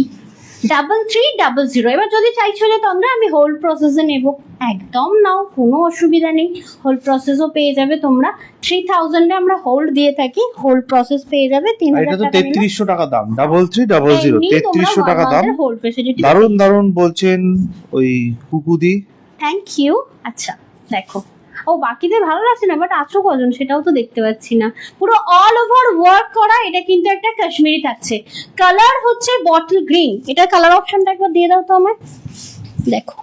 3300। এবার যদি চাইছো যে তন্দ্রা আমি হোল প্রসেসে নেব, একদম নাও, কোনো অসুবিধা নেই। হোল প্রসেসও পেয়ে যাবে তোমরা। 3000 এ আমরা হোল্ড দিয়ে থাকি, হোল প্রসেস পেয়ে যাবে 3000 এটা তো টাকা। 3300 টাকা দাম, 3300 3300 টাকা দাম। হোল্ড ফেসিলিটি দারুন দারুন বলছেন ওই কুকুদি। Thank you. আচ্ছা দেখো, ও বাকিদের ভালো লাগছে না, বাট আছো কজন সেটাও তো দেখতে পাচ্ছি না। পুরো অল ওভার ওয়ার্ক করা, এটা কিন্তু একটা কাশ্মীরি থাকছে। কালার হচ্ছে বটল গ্রিন। এটা কালার অপশনটা একবার দিয়ে দাও তো আমায়। দেখো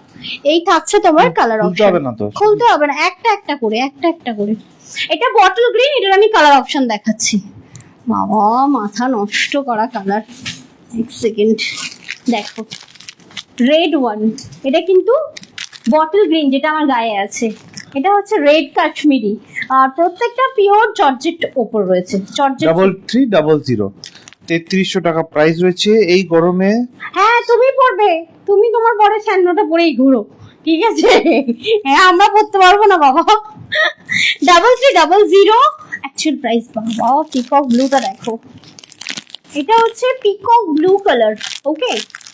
এই থাকছে তোমার কালার অপশন, খুলতে হবে না, একটা একটা করে, একটা একটা করে। এটা বটল গ্রিন, এটার আমি কালার অপশন দেখাচ্ছি। বাবা মাথা নষ্ট করা কালার। এক সেকেন্ড, দেখো রেড ওয়ান, এটা কিন্তু বটল গ্রিন যেটা আমার গায়ে আছে, এটা হচ্ছে রেড কাশ্মীরি। আর প্রত্যেকটা পিওর জর্জেট ওপর রয়েছে। জর্জেট 3300 3300 টাকা প্রাইস রয়েছে এই গরমে। হ্যাঁ তুমি পরবে, তুমি তোমার পরে স্যান্ডোটা পরেই ঘুরো, ঠিক আছে। হ্যাঁ আমরা পরতে পারবো না বাবা। 3300 অ্যাকচুয়াল প্রাইস। বাবা পিকক ব্লুটা দেখো, এটা হচ্ছে পিকক ব্লু কালার। ওকে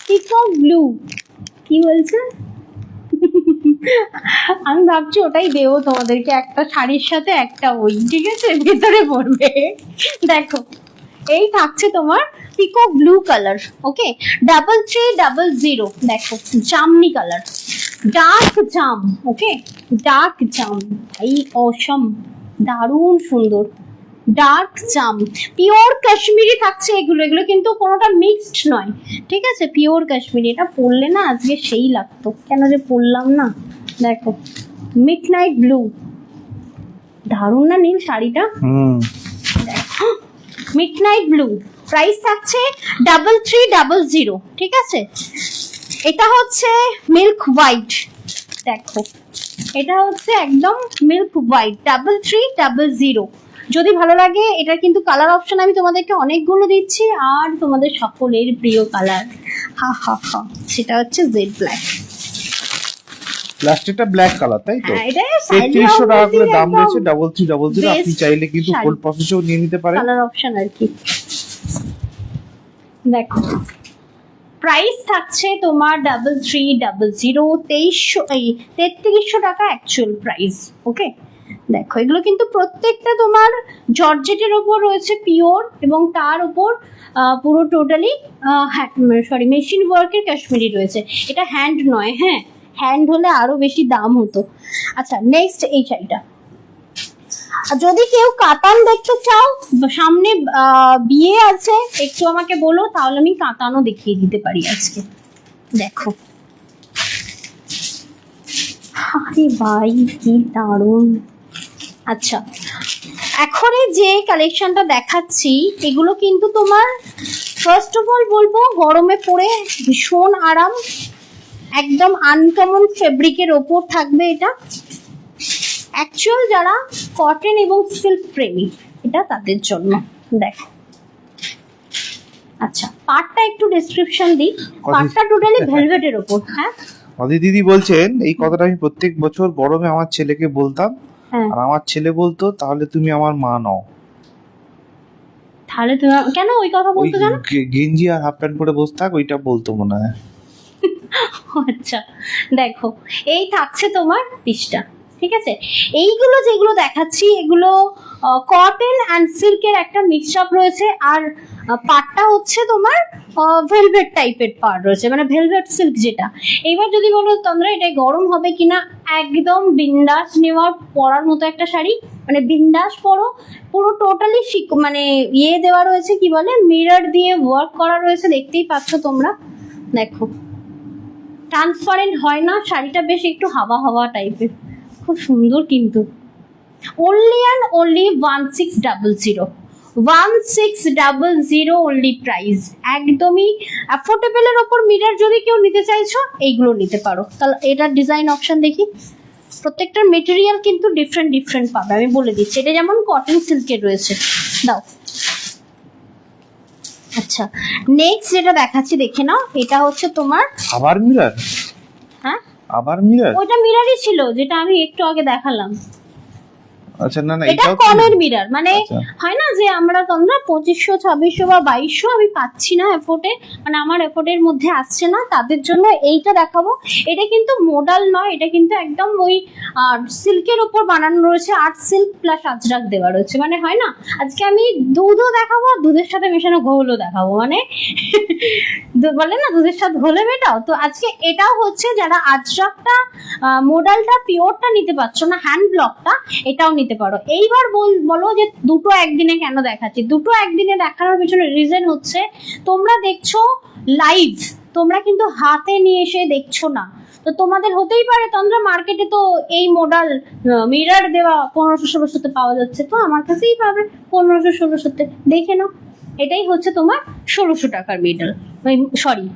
পিকক ব্লু কি বলছে, আমি ভাবছি ওটাই দেবো তোমাদেরকে, একটা শাড়ির সাথে একটা ওই, ঠিক আছে, ভেতরে পড়বে। দেখো এই থাকছে তোমার পিকক ব্লু কালার। ওকে 3300। দেখো জামনি কালার, ডার্ক জাম। ওকে ডার্ক জাম, এই অসম, দারুণ সুন্দর ডার্ক জাম। পিওর কাশ্মীরি থাকছে এগুলো, এগুলো কিন্তু কোনোটা মিক্সড নয়, ঠিক আছে, পিওর কাশ্মীরি। এটা পরলে না আজকে সেই লাগতো, কেন যে পরলাম না। দেখো মিডনাইট ব্লু, দারুণ না নীল শাড়িটা। মিডনাইট ব্লু, প্রাইস থাকছে 3300, ঠিক আছে। এটা হচ্ছে মিল্ক হোয়াইট, দেখো এটা হচ্ছে একদম মিল্ক হোয়াইট 3300। যদি ভালো লাগে, এটা কিন্তু কালার অপশন আমি তোমাদেরকে অনেকগুলো দিচ্ছি, আর তোমাদের সকলের প্রিয় কালার, হা হা হা, সেটা হচ্ছে জেড ব্ল্যাক। লাস্টেরটা ব্ল্যাক কালার, তাই তো? হ্যাঁ, এটা 3300 টাকা করে দাম একদম রয়েছে 3300। আপনি best চাইলে কিন্তু শাড়ি। ফুল প্রসেসও নিয়ে নিতে পারেন। কালার অপশন আর কি। দেখো প্রাইস থাকছে তোমার 3300, 3300 টাকা অ্যাকচুয়াল প্রাইস। ওকে, দেখো এগুলো কিন্তু প্রত্যেকটা তোমার জর্জেটের ওপর রয়েছে পিওর, এবং তার উপর পুরো টোটালি মেশিন ওয়ার্কের কাশ্মীরি রয়েছে। এটা হ্যান্ড নয়, হ্যাঁ হ্যান্ড হলে আরো বেশি দাম হতো। আচ্ছা নেক্সট এই শাড়িটা, যদি কেউ কাতান দেখতে চাও, সামনে বিয়ে আছে, একটু আমাকে বলো, তাহলে আমি কাতানও দেখিয়ে দিতে পারি আজকে। দেখো আরে ভাই কি দারুণ। আচ্ছা এখন যে কালেকশনটা দেখাচ্ছি, এগুলো কিন্তু তোমার ফার্স্ট অফ অল বলবো গরমে পরে ভীষণ আরাম, একদম আনকমন ফেব্রিকের ওপর থাকবে এটা। অ্যাকচুয়াল যারা কটন এবং সিল্ক প্রেমী, এটা তাদের জন্য। দেখো আচ্ছা পাটটা একটু ডেসক্রিপশন দিই, পাটটা টোটালি ভেলভেটের ওপর। হ্যাঁ অদি দিদি বলছেন এই কথাটা আমি প্রত্যেক বছর গরমে আমার ছেলেকে বলতাম, হ্যাঁ, আর আমার ছেলে বলতো তাহলে তুমি আমার মা নও। তাহলে তুমি কেন ওই কথা ওই বলতো জানো? গেঞ্জি আর হাফ প্যান্ট পরে বসে থাক, ওইটা বলতো মনে হয়। আচ্ছা দেখো এই থাকছে তোমার পিসটা, ঠিক আছে। এইগুলো যেগুলো দেখাচ্ছি এগুলো কটন অ্যান্ড সিল্কের একটা মিক্স আপ রয়েছে, আর পাটটা হচ্ছে তোমার ভেলভেট টাইপের পাট রয়েছে, মানে ভেলভেট সিল্ক যেটা। এইবার যদি বলো তোমরা এটা গরম হবে কিনা, একদম বিন্দাস নেওয়ার পরার মতো একটা শাড়ি, মানে বিন্দাস পরো। পুরো টোটালি মানে ইয়ে দেওয়া রয়েছে, কি বলে, মিরর দিয়ে ওয়ার্ক করা রয়েছে, দেখতেই পাচ্ছ তোমরা। দেখো ট্রান্সপারেন্ট হয় না শাড়িটা, বেশ একটু হাওয়া হাওয়া টাইপের, খুব সুন্দর কিন্তু। only and only 1600, 1600 only price, একদমই অ্যাফোর্ডেবলের ওপর মিরর যদি কেউ নিতে চাইছো এইগুলো নিতে পারো। তাহলে এটার ডিজাইন অপশন দেখি, প্রত্যেকটার মেটেরিয়াল কিন্তু ডিফারেন্ট ডিফারেন্ট পাবে, আমি বলে দিচ্ছি। এটা যেমন কটন সিল্কের রয়েছে, দাও। আচ্ছা নেক্সট যেটা দেখাচ্ছি দেখে নাও, এটা হচ্ছে তোমার আবার মিরর, হ্যাঁ আবার মিরর। ওইটা মিররই ছিল যেটা আমি একটু আগে দেখালাম। আচ্ছা না না, এটা এটাও কমের মিরর, মানে আচ্ছা। হয় না যে আমরা তোমরা 2500 2600 বা 2200 আমি পাচ্ছি না এফোর্টে, মানে আমার এফোর্টের মধ্যে আসছে না, তাদের জন্য এইটা দেখাবো। এটা কিন্তু মোডাল নয়, এটা কিন্তু একদম ওই সিল্কের উপর বানানো রয়েছে, আর্ট সিল্ক প্লাস আজরাক দেওয়া রয়েছে, মানে হয় না আজকে আমি দুধও দেখাবো আর দুধের সাথে মেশানো ঘোলও দেখাবো, মানে বলে না দুধের সাথে ঘোলে মেটাও। তো আজকে এটাও হচ্ছে যারা আজরাকটা মোডালটা পিওরটা নিতে পারছো না, হ্যান্ড ব্লকটা, এটাও নিতে পারো। এইবার বলো যে দুটো একদিনে কেন দেখাচ্ছি, দুটো একদিনে দেখানোর পিছনে রিজন হচ্ছে তোমরা দেখছো লাইভ, তোমরা কিন্তু হাতে নিয়ে এসে দেখছো না। তো তোমাদের হতেই পারে তোমরা মার্কেটে তো এই মডেল মিরর দেওয়া 1500-1600 পাওয়া যাচ্ছে, তো আমার কাছেই পাবে 1500-1600, দেখে নাও। এটাই হচ্ছে তোমার 1600 টাকার মিডল, সরি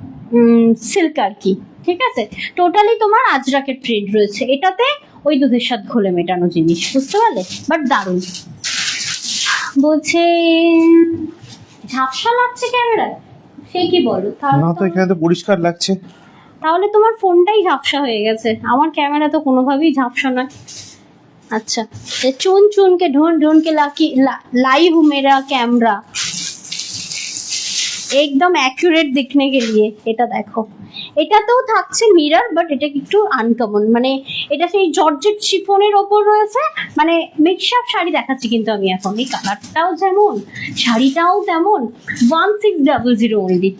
সিল্ক আর কি, ঠিক আছে। টোটালি তোমার আজরাকের ট্রেড রয়েছে এটাতে, ওই দুধের সাথে ঘোলে মেটানো জিনিস, বুঝতে পারলে? বাট দারুণ। বলছে ঝাপসা লাগছে ক্যামেরায়, সে কি বলো? না তো এখানে তো পরিষ্কার লাগছে। তাহলে তোমার ফোনটাই ঝাপসা হয়ে গেছে, আমার ক্যামেরা তো কোনোভাবেই ঝাপসা নয়। अच्छा चुन चुन के ढूंढ ढूंढ के लाई हूँ मेरा कैमरा एकदम एक्यूरेट दिखने के लिए। এটা দেখো এটাতেও থাকছে মিরর, বাট এটা একটু আনকমন, মানে এটা সেই জর্জেট শিফনের ওপর রয়েছে, মানে মিক্সআপ শাড়ি দেখাচ্ছি কিন্তু আমি এখন। এই কালারটাও যেমন শাড়িটাও তেমন। 1600 অনলি,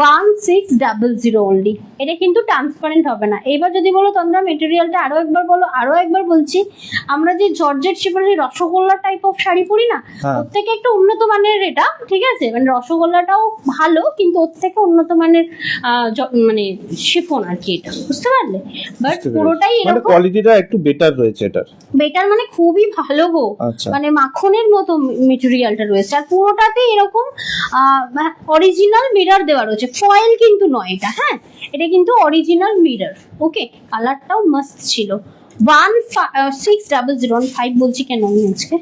1600 অনলি। এটা কিন্তু ট্রান্সপারেন্ট হবে না। এবার যদি বলো তোমরা মেটেরিয়ালটা আরো একবার বলো, আরো একবার বলছি, আমরা যে জর্জেট শিফনের রসগোল্লা টাইপ অফ শাড়ি পরি না, ওর থেকে একটু উন্নত মানের এটা, ঠিক আছে, মানে রসগোল্লাটাও ভালো কিন্তু ওর থেকে উন্নত মানের মানে শিফন আর কি, এটা বুঝতে পারলে? বাট পুরোটাই মানে এরকম, কোয়ালিটিটা একটু বেটার রয়েছে এটার। বেটার মানে খুবই ভালো গো, মানে মাখনের মতো মেটেরিয়ালটা রয়েছে। আর পুরোটাতে এরকম অরিজিনাল মিরর দেওয়া রয়েছে, ফয়েল কিন্তু নয় এটা, হ্যাঁ এটা কিন্তু অরিজিনাল মিরর, ওকে, কালারটাও মাস্ট ছিল। 1600, বলছি কেন আমি আজকে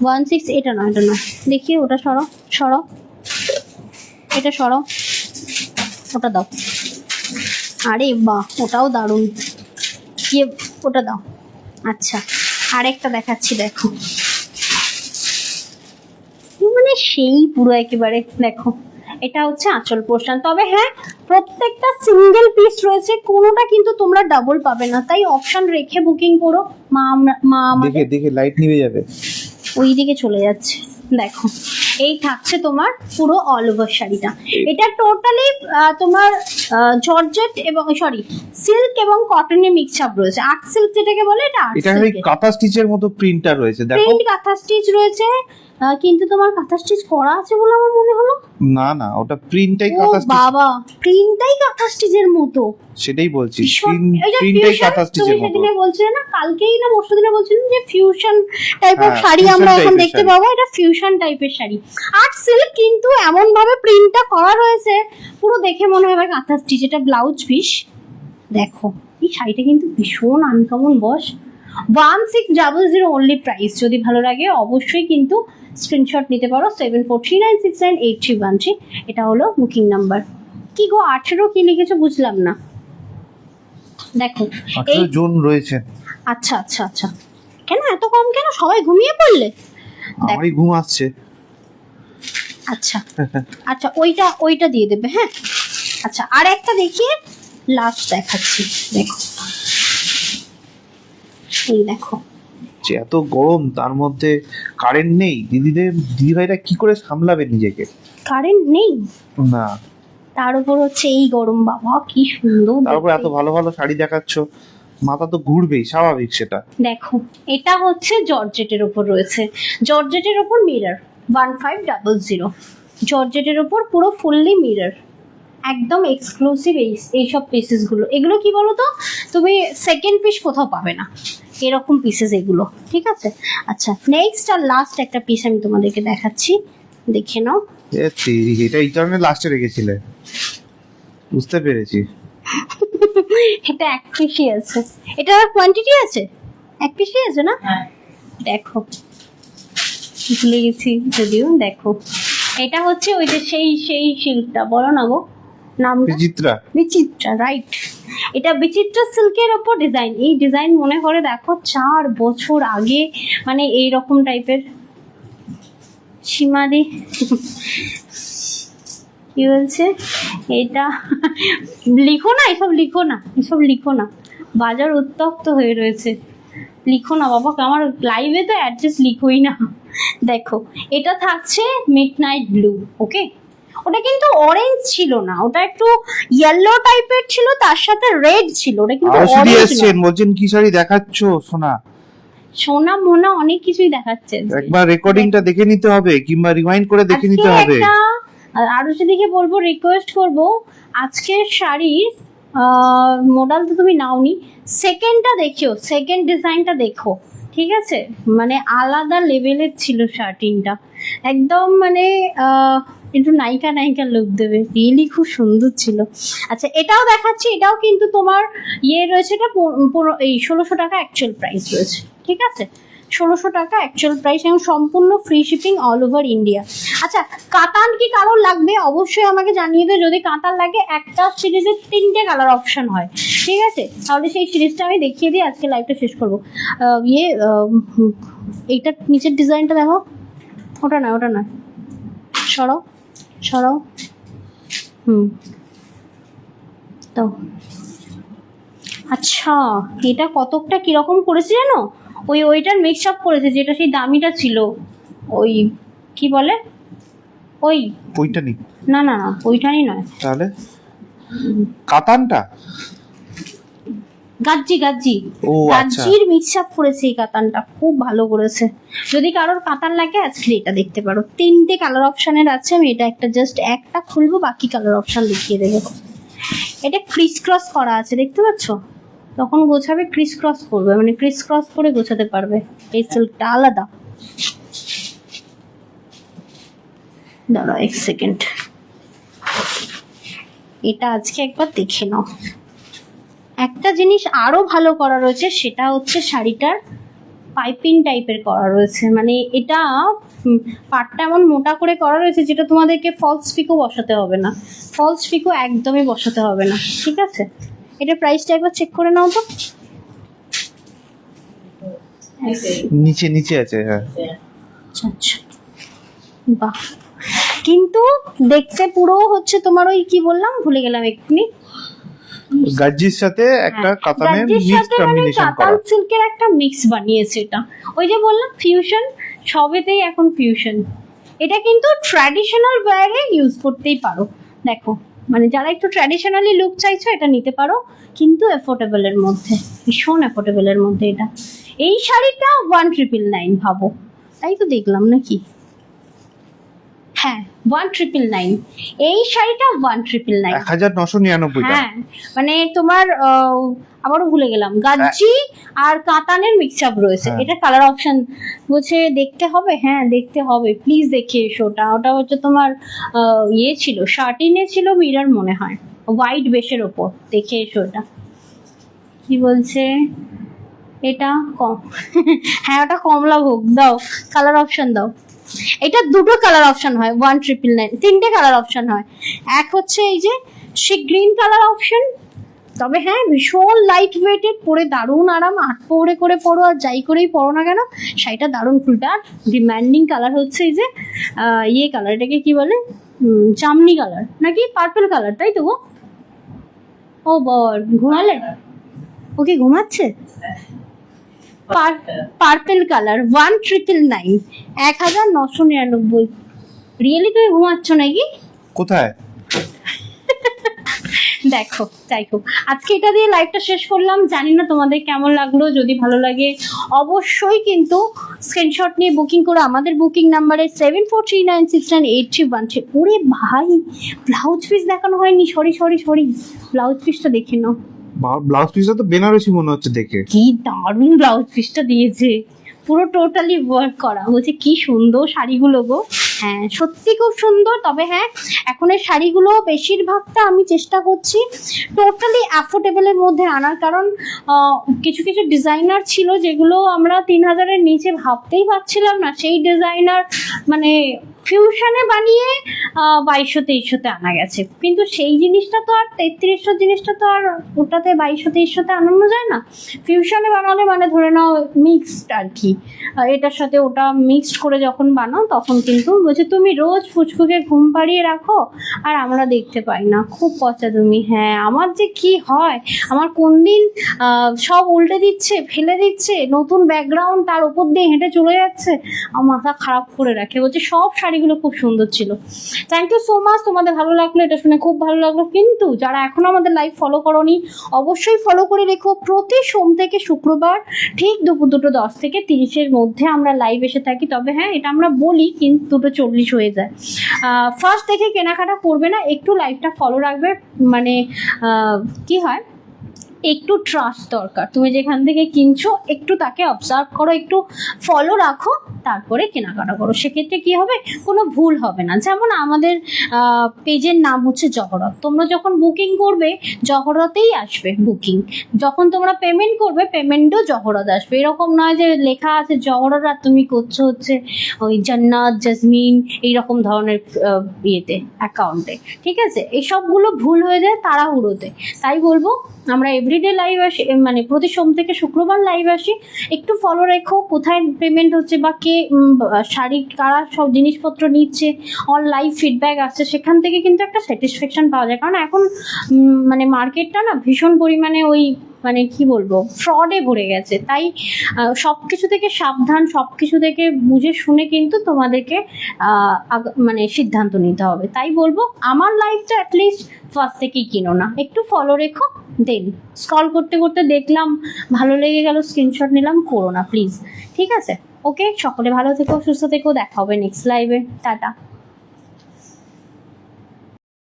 16, এটা নয় দেখি ওটা সরো, এটা সরো, ওটা দাও, আরে বাহ ওটাও দারুণ, কি ওটা দাও। আচ্ছা আরেকটা দেখাচ্ছি, দেখো মানে সেই পুরো একেবারে, দেখো এটা হচ্ছে আঁচল পোর্শন। তবে হ্যাঁ, প্রত্যেকটা সিঙ্গেল পিস রয়েছে, কোনোটা কিন্তু তোমরা ডাবল পাবে না, তাই অপশন রেখে বুকিং করো। মা আমাদের দেখে লাইট নিভে যাবে, ওই দিকে চলে যাচ্ছে। দেখো এই থাকছে তোমার পুরো অল ওভার শাড়িটা। এটা টোটালি তোমার জর্জেট এবং সিল্ক এবং কটনের মিক্স আপ রয়েছে। আর্ট সিল্ক যেটাকে বলে, এটা আর্ট এটা সিল্ক, কাঁথা স্টিচের মতো প্রিন্টার রয়েছে, দেখো প্রিন্ট কাঁথা স্টিচ রয়েছে, কিন্তু তোমার কাঁথা স্টিচ করা আছে বলে আমার মনে হলো। না ওটা প্রিন্টটাই ও কাঁথা স্টিচ, বাবা, প্রিন্টটাই কাঁথা স্টিচের মতো, সেটাই বলছি, এইটা প্রিন্টটাই fusion, কাঁথা তুমি স্টিচের মতো। সেদিনে বলছিলে না, কালকেই না পরশু দিনে বলছিলেন যে ফিউশন টাইপ অফ হ্যাঁ, শাড়ি fusion আমরা এখন type-এর দেখতে শাড়ি। পাবো। এটা ফিউশন টাইপের শাড়ি, আর্ট সিল্ক, কিন্তু এমন ভাবে প্রিন্টটা করা রয়েছে পুরো দেখে মনে হবে কাঁথা স্টিচ। এটা ব্লাউজ পিস, দেখো এই শাড়িটা কিন্তু ভীষণ আনকমন বস। 1600 অনলি প্রাইস। যদি ভালো লাগে অবশ্যই কিন্তু স্ক্রিনশট নিতে পারো। 7439698313, এটা হলো বুকিং নাম্বার। কি গো 18 কি লিখেছো বুঝলাম না, দেখো এই 18 জন রয়েছে। আচ্ছা আচ্ছা আচ্ছা, কেন এত কম কেন, সবাই ঘুমিয়ে পড়লে? আমারই ঘুম আসছে। আচ্ছা আচ্ছা, ওইটা দিয়ে দেবে, হ্যাঁ। আচ্ছা আর একটা দেখিয়ে লাস্ট দেখাচ্ছি, দেখো এই দেখো, যে এত গরম তার মধ্যে কারেন্ট নেই, দিদিভাইরা কি করে সামলাবে নিজেকে? কারেন্ট নেই, না তার উপর হচ্ছে এই গরম, বাবা কি সুন্দর তারপর এত দেখতে। ভালো ভালো শাড়ি দেখাচ্ছ, মাথা তো ঘুরবেই, স্বাভাবিক সেটা। দেখো এটা হচ্ছে জর্জেটের উপর রয়েছে, জর্জেটের উপর মিরর 1500, জর্জেটের উপর পুরো ফুললি মিরর, একদম এক্সক্লুসিভ এইসব পিসেস গুলো। এগুলো কি বলো তো, তুমি সেকেন্ড পিস কোথাও পাবে না এরকম পিসেস এগুলো, ঠিক আছে। আচ্ছা নেক্সট আর লাস্ট একটা পিস আমি তোমাদেরকে দেখাচ্ছি, দেখে নাও। এটা এই কারণে লাস্টে রেখেছিলে, বুঝতে পেরেছি। এটা এক পিসই আছে, এটা কোয়ান্টিটি আছে, এক পিসই আছে না। দেখো ভুলে গেছি যদিও, দেখো এটা হচ্ছে ওই যে সেই সিল্কটা, বলো না গো নামটা, বিচিত্রা, রাইট। এটা বিচিত্রা সিল্কের ওপর ডিজাইন, এই ডিজাইন মনে করে দেখো 4 বছর আগে, মানে এইরকম টাইপের। সীমাদি কি বলছে, এটা লিখো না, এসব লিখো না, বাজার উত্তপ্ত হয়ে রয়েছে, লিখো না বাবা, আমার লাইভে তো অ্যাড্রেস লিখোই না। দেখো এটা থাকছে মিডনাইট ব্লু, ওকে, ওটা কিন্তু অরেঞ্জ ছিল না, ওটা একটু ইয়েলো টাইপের ছিল, তার সাথে রেড ছিল, ওটা কিন্তু অরেঞ্জ না। বলছেন কি শাড়ি দেখাচ্ছ সোনা? সোনা মোনা অনেক কিছুই দেখাচ্ছে, একবার রেকর্ডিংটা দেখে নিতে হবে, কিংবা রিমাইন্ড করে দেখে নিতে হবে। আরো সেদিকে বলবো, রিকোয়েস্ট করবো, আজকের শাড়ির মডেল তো তুমি নাওনি, সেকেন্ডটা দেখিও, সেকেন্ড ডিজাইনটা দেখো, ঠিক আছে, মানে আলাদা লেভেলের ছিল শার্টিংটা, একদম মানে একটু নায়িকা লুক দেবে, রিয়েলি খুব সুন্দর ছিল। আচ্ছা এটাও দেখাচ্ছি, এটাও কিন্তু তোমার রয়েছে, এটা এই 1600 টাকা অ্যাকচুয়াল প্রাইস রয়েছে, ঠিক আছে, 1600 টাকা অ্যাকচুয়াল প্রাইস, এবং সম্পূর্ণ free shipping all over India. আচ্ছা কাতান কি কারোর লাগবে অবশ্যই আমাকে জানিয়ে দেবে, যদি কাতান লাগে একটা সিরিজের 3টে কালার অপশন হয়, ঠিক আছে, তাহলে সেই সিরিজটা আমি দেখিয়ে দিই, আজকে লাইভটা শেষ করবো। এইটার নিচের ডিজাইনটা দেখো, ওটা নয় সরাও তো। আচ্ছা এটা কতকটা কিরকম করেছে জানো, ওইটার মিক্স আপ করেছে, যেটা সেই দামিটা ছিল, ওই কি বলে, ওইটা নি, না ওইটারই নয়, তাহলে কাতানটা গাজ্জি ও আচ্ছা, গাজ্জির মিক্স আপ করেছে, এই কাতানটা খুব ভালো করেছে। যদি কারোর কাতান লাগে আজকে এটা দেখতে পারো, 3টে কালার অপশনের আছে, আমি এটা একটা খুলবো, বাকি কালার অপশন দেখিয়ে দেবো। এটা ক্রিস ক্রস করা আছে, দেখতে পাচ্ছ, তখন গোছাবে ক্রিস ক্রস করবে, মানে ক্রিস ক্রস করে গোছাতে পারবে, এই সিল্কটা আলাদা। দাঁড়াও 1 সেকেন্ড, এটা আজকে একবার দেখে নাও। একটা জিনিস আরো ভালো করা রয়েছে, সেটা হচ্ছে শাড়িটার পাইপিং টাইপের করা রয়েছে, মানে এটা পাটটা এমন মোটা করে করা রয়েছে যেটা তোমাদেরকে ফলস পিকো বসাতে হবে না, ফলস পিকো একদমই বসাতে হবে না, ঠিক আছে। এটা প্রাইসটা একবার চেক করে নাও তো। নিচে নিচে আছে, হ্যাঁ। আচ্ছা আচ্ছা, বাহ, কিন্তু দেখতে পুরো হচ্ছে তোমার ওই কি বললাম ভুলে গেলাম এক্ষুনি, গার্জির সাথে একটা কাতানের মিক্স কম্বিনেশন করা, কাতান সিল্কের একটা মিক্স বানিয়েছে এটা। ওই যে বললাম ফিউশন, সবেতেই এখন ফিউশন। এটা কিন্তু ট্র্যাডিশনাল ওয়্যারে ইউজ করতেই পারো। দেখো, মানে যারা একটু ট্র্যাডিশনালি লুক চাইছো এটা নিতে পারো, কিন্তু অ্যাফোর্ডেবলের মধ্যে, ভীষণ অ্যাফোর্ডেবলের মধ্যে এটা। এই শাড়িটা 1999 ভাবো, তাই তো দেখলাম নাকি, হ্যাঁ 1999, এই শাড়িটা 1999, 1999 টাকা। হ্যাঁ মানে তোমার আবারও ভুলে গেলাম, গাজ্জি আর কাতানের মিক্স আপ রয়েছে। হ্যাঁ। এটা কালার অপশন বলছে দেখতে হবে, হ্যাঁ দেখতে হবে, প্লিজ দেখে এসো। ওটা হচ্ছে তোমার ইয়ে ছিল, শার্টিনে ছিল মিরর মনে হয়, হোয়াইট বেসের ওপর, দেখে এসো। এটা কি বলছে, এটা কম হ্যাঁ ওটা কমলা ভোগ, দাও কালার অপশন দাও। এটা দুটো কালার অপশন হয় 1999, তিনটে কালার অপশন হয়। এক হচ্ছে এই যে সে গ্রিন কালার অপশন, তবে হ্যাঁ ভীষণ লাইট ওয়েটেড, পরে দারুণ আরাম, আট পরে করে পরো আর যাই করেই পরো না কেন শাড়িটা দারুণ ফুলটা। আর ডিমান্ডিং কালার হচ্ছে এই যে ইয়ে কালার, এটাকে কি বলে, জামনি কালার নাকি পার্পল কালার, তাই তো গো? ও বর ঘুমালে, ওকে ঘুমাচ্ছে। Purple colour 1999, 1999। রিয়েলি তুমি ঘুমাচ্ছ নাকি? কোথায়? দেখো, যাই হোক, আজকে এটা দিয়ে লাইভটা শেষ করলাম। জানি না তোমাদের কেমন লাগলো, যদি ভালো লাগে অবশ্যই কিন্তু স্ক্রিনশট নিয়ে বুকিং করো আমাদের বুকিং নাম্বারে 7439698313। ওরে ভাই, ব্লাউজ পিস দেখানো হয়নি, সরি, ব্লাউজ পিসটা দেখে নাও। ব্লাউজ পিসটা তো বেনারসি মনে হচ্ছে দেখে, কি দারুণ ব্লাউজ পিসটা দিয়েছে, পুরো টোটালি ওয়ার্ক করা। বলছে কি সুন্দর শাড়িগুলো গো, হ্যাঁ সত্যি খুব সুন্দর। তবে হ্যাঁ এখন এই শাড়িগুলো বেশিরভাগটা আমি চেষ্টা করছি টোটালি অ্যাফোর্ডেবলের মধ্যে আনার, কারণ কিছু কিছু ডিজাইনার ছিল যেগুলো আমরা 3000-এর নিচে ভাবতেই পারছিলাম না, সেই ডিজাইনার মানে ফিউশনে বানিয়ে 2200-2300-তে আনা গেছে। কিন্তু সেই জিনিসটা তো আর 3300 জিনিসটা তো আর ওটাতে 2200-2300-তে আনানো যায় না। ফিউশনে বানালে মানে ধরে নাও মিক্সড আর কি, এটার সাথে ওটা মিক্সড করে যখন বানাও তখন কিন্তু বলছে তুমি রোজ ফুচকুকে ঘুম পাড়িয়ে রাখো আর আমরা দেখতে পাই না, খুব পচা তুমি। হ্যাঁ আমার যে কি হয়, আমার কোন দিন সব উল্টে দিচ্ছে, ফেলে দিচ্ছে, নতুন ব্যাকগ্রাউন্ড তার উপর দিয়ে হেঁটে চলে যাচ্ছে, আমার মাথা খারাপ করে রাখে। বলছে সব শাড়িগুলো খুব সুন্দর ছিল। থ্যাংক ইউ সো মাচ, তোমাদের ভালো লাগলো, এটা শুনে খুব ভালো লাগলো। কিন্তু যারা এখনো আমাদের লাইভ ফলো করোনি অবশ্যই ফলো করে রেখো। প্রতি সোম থেকে শুক্রবার ঠিক দুপুর 2:10 থেকে 30-এর মধ্যে আমরা লাইভ এসে থাকি। তবে হ্যাঁ এটা আমরা বলি কিন্তু 2:40 হয়ে যায়। ফার্স্ট থেকে কেনাকাটা করবে না, একটু লাইভটা ফলো রাখবে, মানে কি হয় একটু ট্রাস্ট দরকার। তুমি যেখান থেকে কিনছো একটু তাকে অবজার্ভ করো, একটু ফলো রাখো, তারপরে কেনাকাটা করো। সেক্ষেত্রে কি হবে, কোনো ভুল হবে না। যেমন আমাদের পেজের নাম হচ্ছে জহরত, তোমরা যখন বুকিং করবে জহরতেই আসবে বুকিং, যখন তোমরা পেমেন্ট করবে পেমেন্টও জহরত আসবে। এরকম নয় যে লেখা আছে জহরত আর তুমি করছো হচ্ছে ওই জান্নাত জাসমিন এইরকম ধরনের ইয়েতে অ্যাকাউন্টে, ঠিক আছে? এই সবগুলো ভুল হয়ে যায় তাড়াহুড়োতে। তাই বলবো আমরা এভরিডে লাইভ আসি, মানে প্রতি সোম থেকে শুক্রবার লাইভ আসি, একটু ফলো রেখো কোথায় পেমেন্ট হচ্ছে বা কে শাড়ি কারা সব জিনিসপত্র নিচ্ছে, অন লাইভ ফিডব্যাক আসছে, সেখান থেকে কিন্তু একটা স্যাটিসফ্যাকশন পাওয়া যায়। কারণ এখন মানে মার্কেটটা না ভীষণ পরিমাণে ওই মানে কি বলবো ফ্রডে ভরে গেছে। তাই সব কিছু থেকে সাবধান, সব কিছু থেকে বুঝে শুনে কিন্তু তোমাদেরকে মানে সিদ্ধান্ত নিতে হবে। তাই বলবো আমার লাইফটা অ্যাটলিস্ট ফার্স্ট থেকেই কিনো না, একটু ফলো রেখো। দেন স্ক্রল করতে করতে দেখলাম ভালো লেগে গেল, স্ক্রিনশট নিলাম, করো না প্লিজ, ঠিক আছে? ওকে, সকলে ভালো থেকো, সুস্থ থেকো, দেখা হবে নেক্সট লাইভে, টাটা।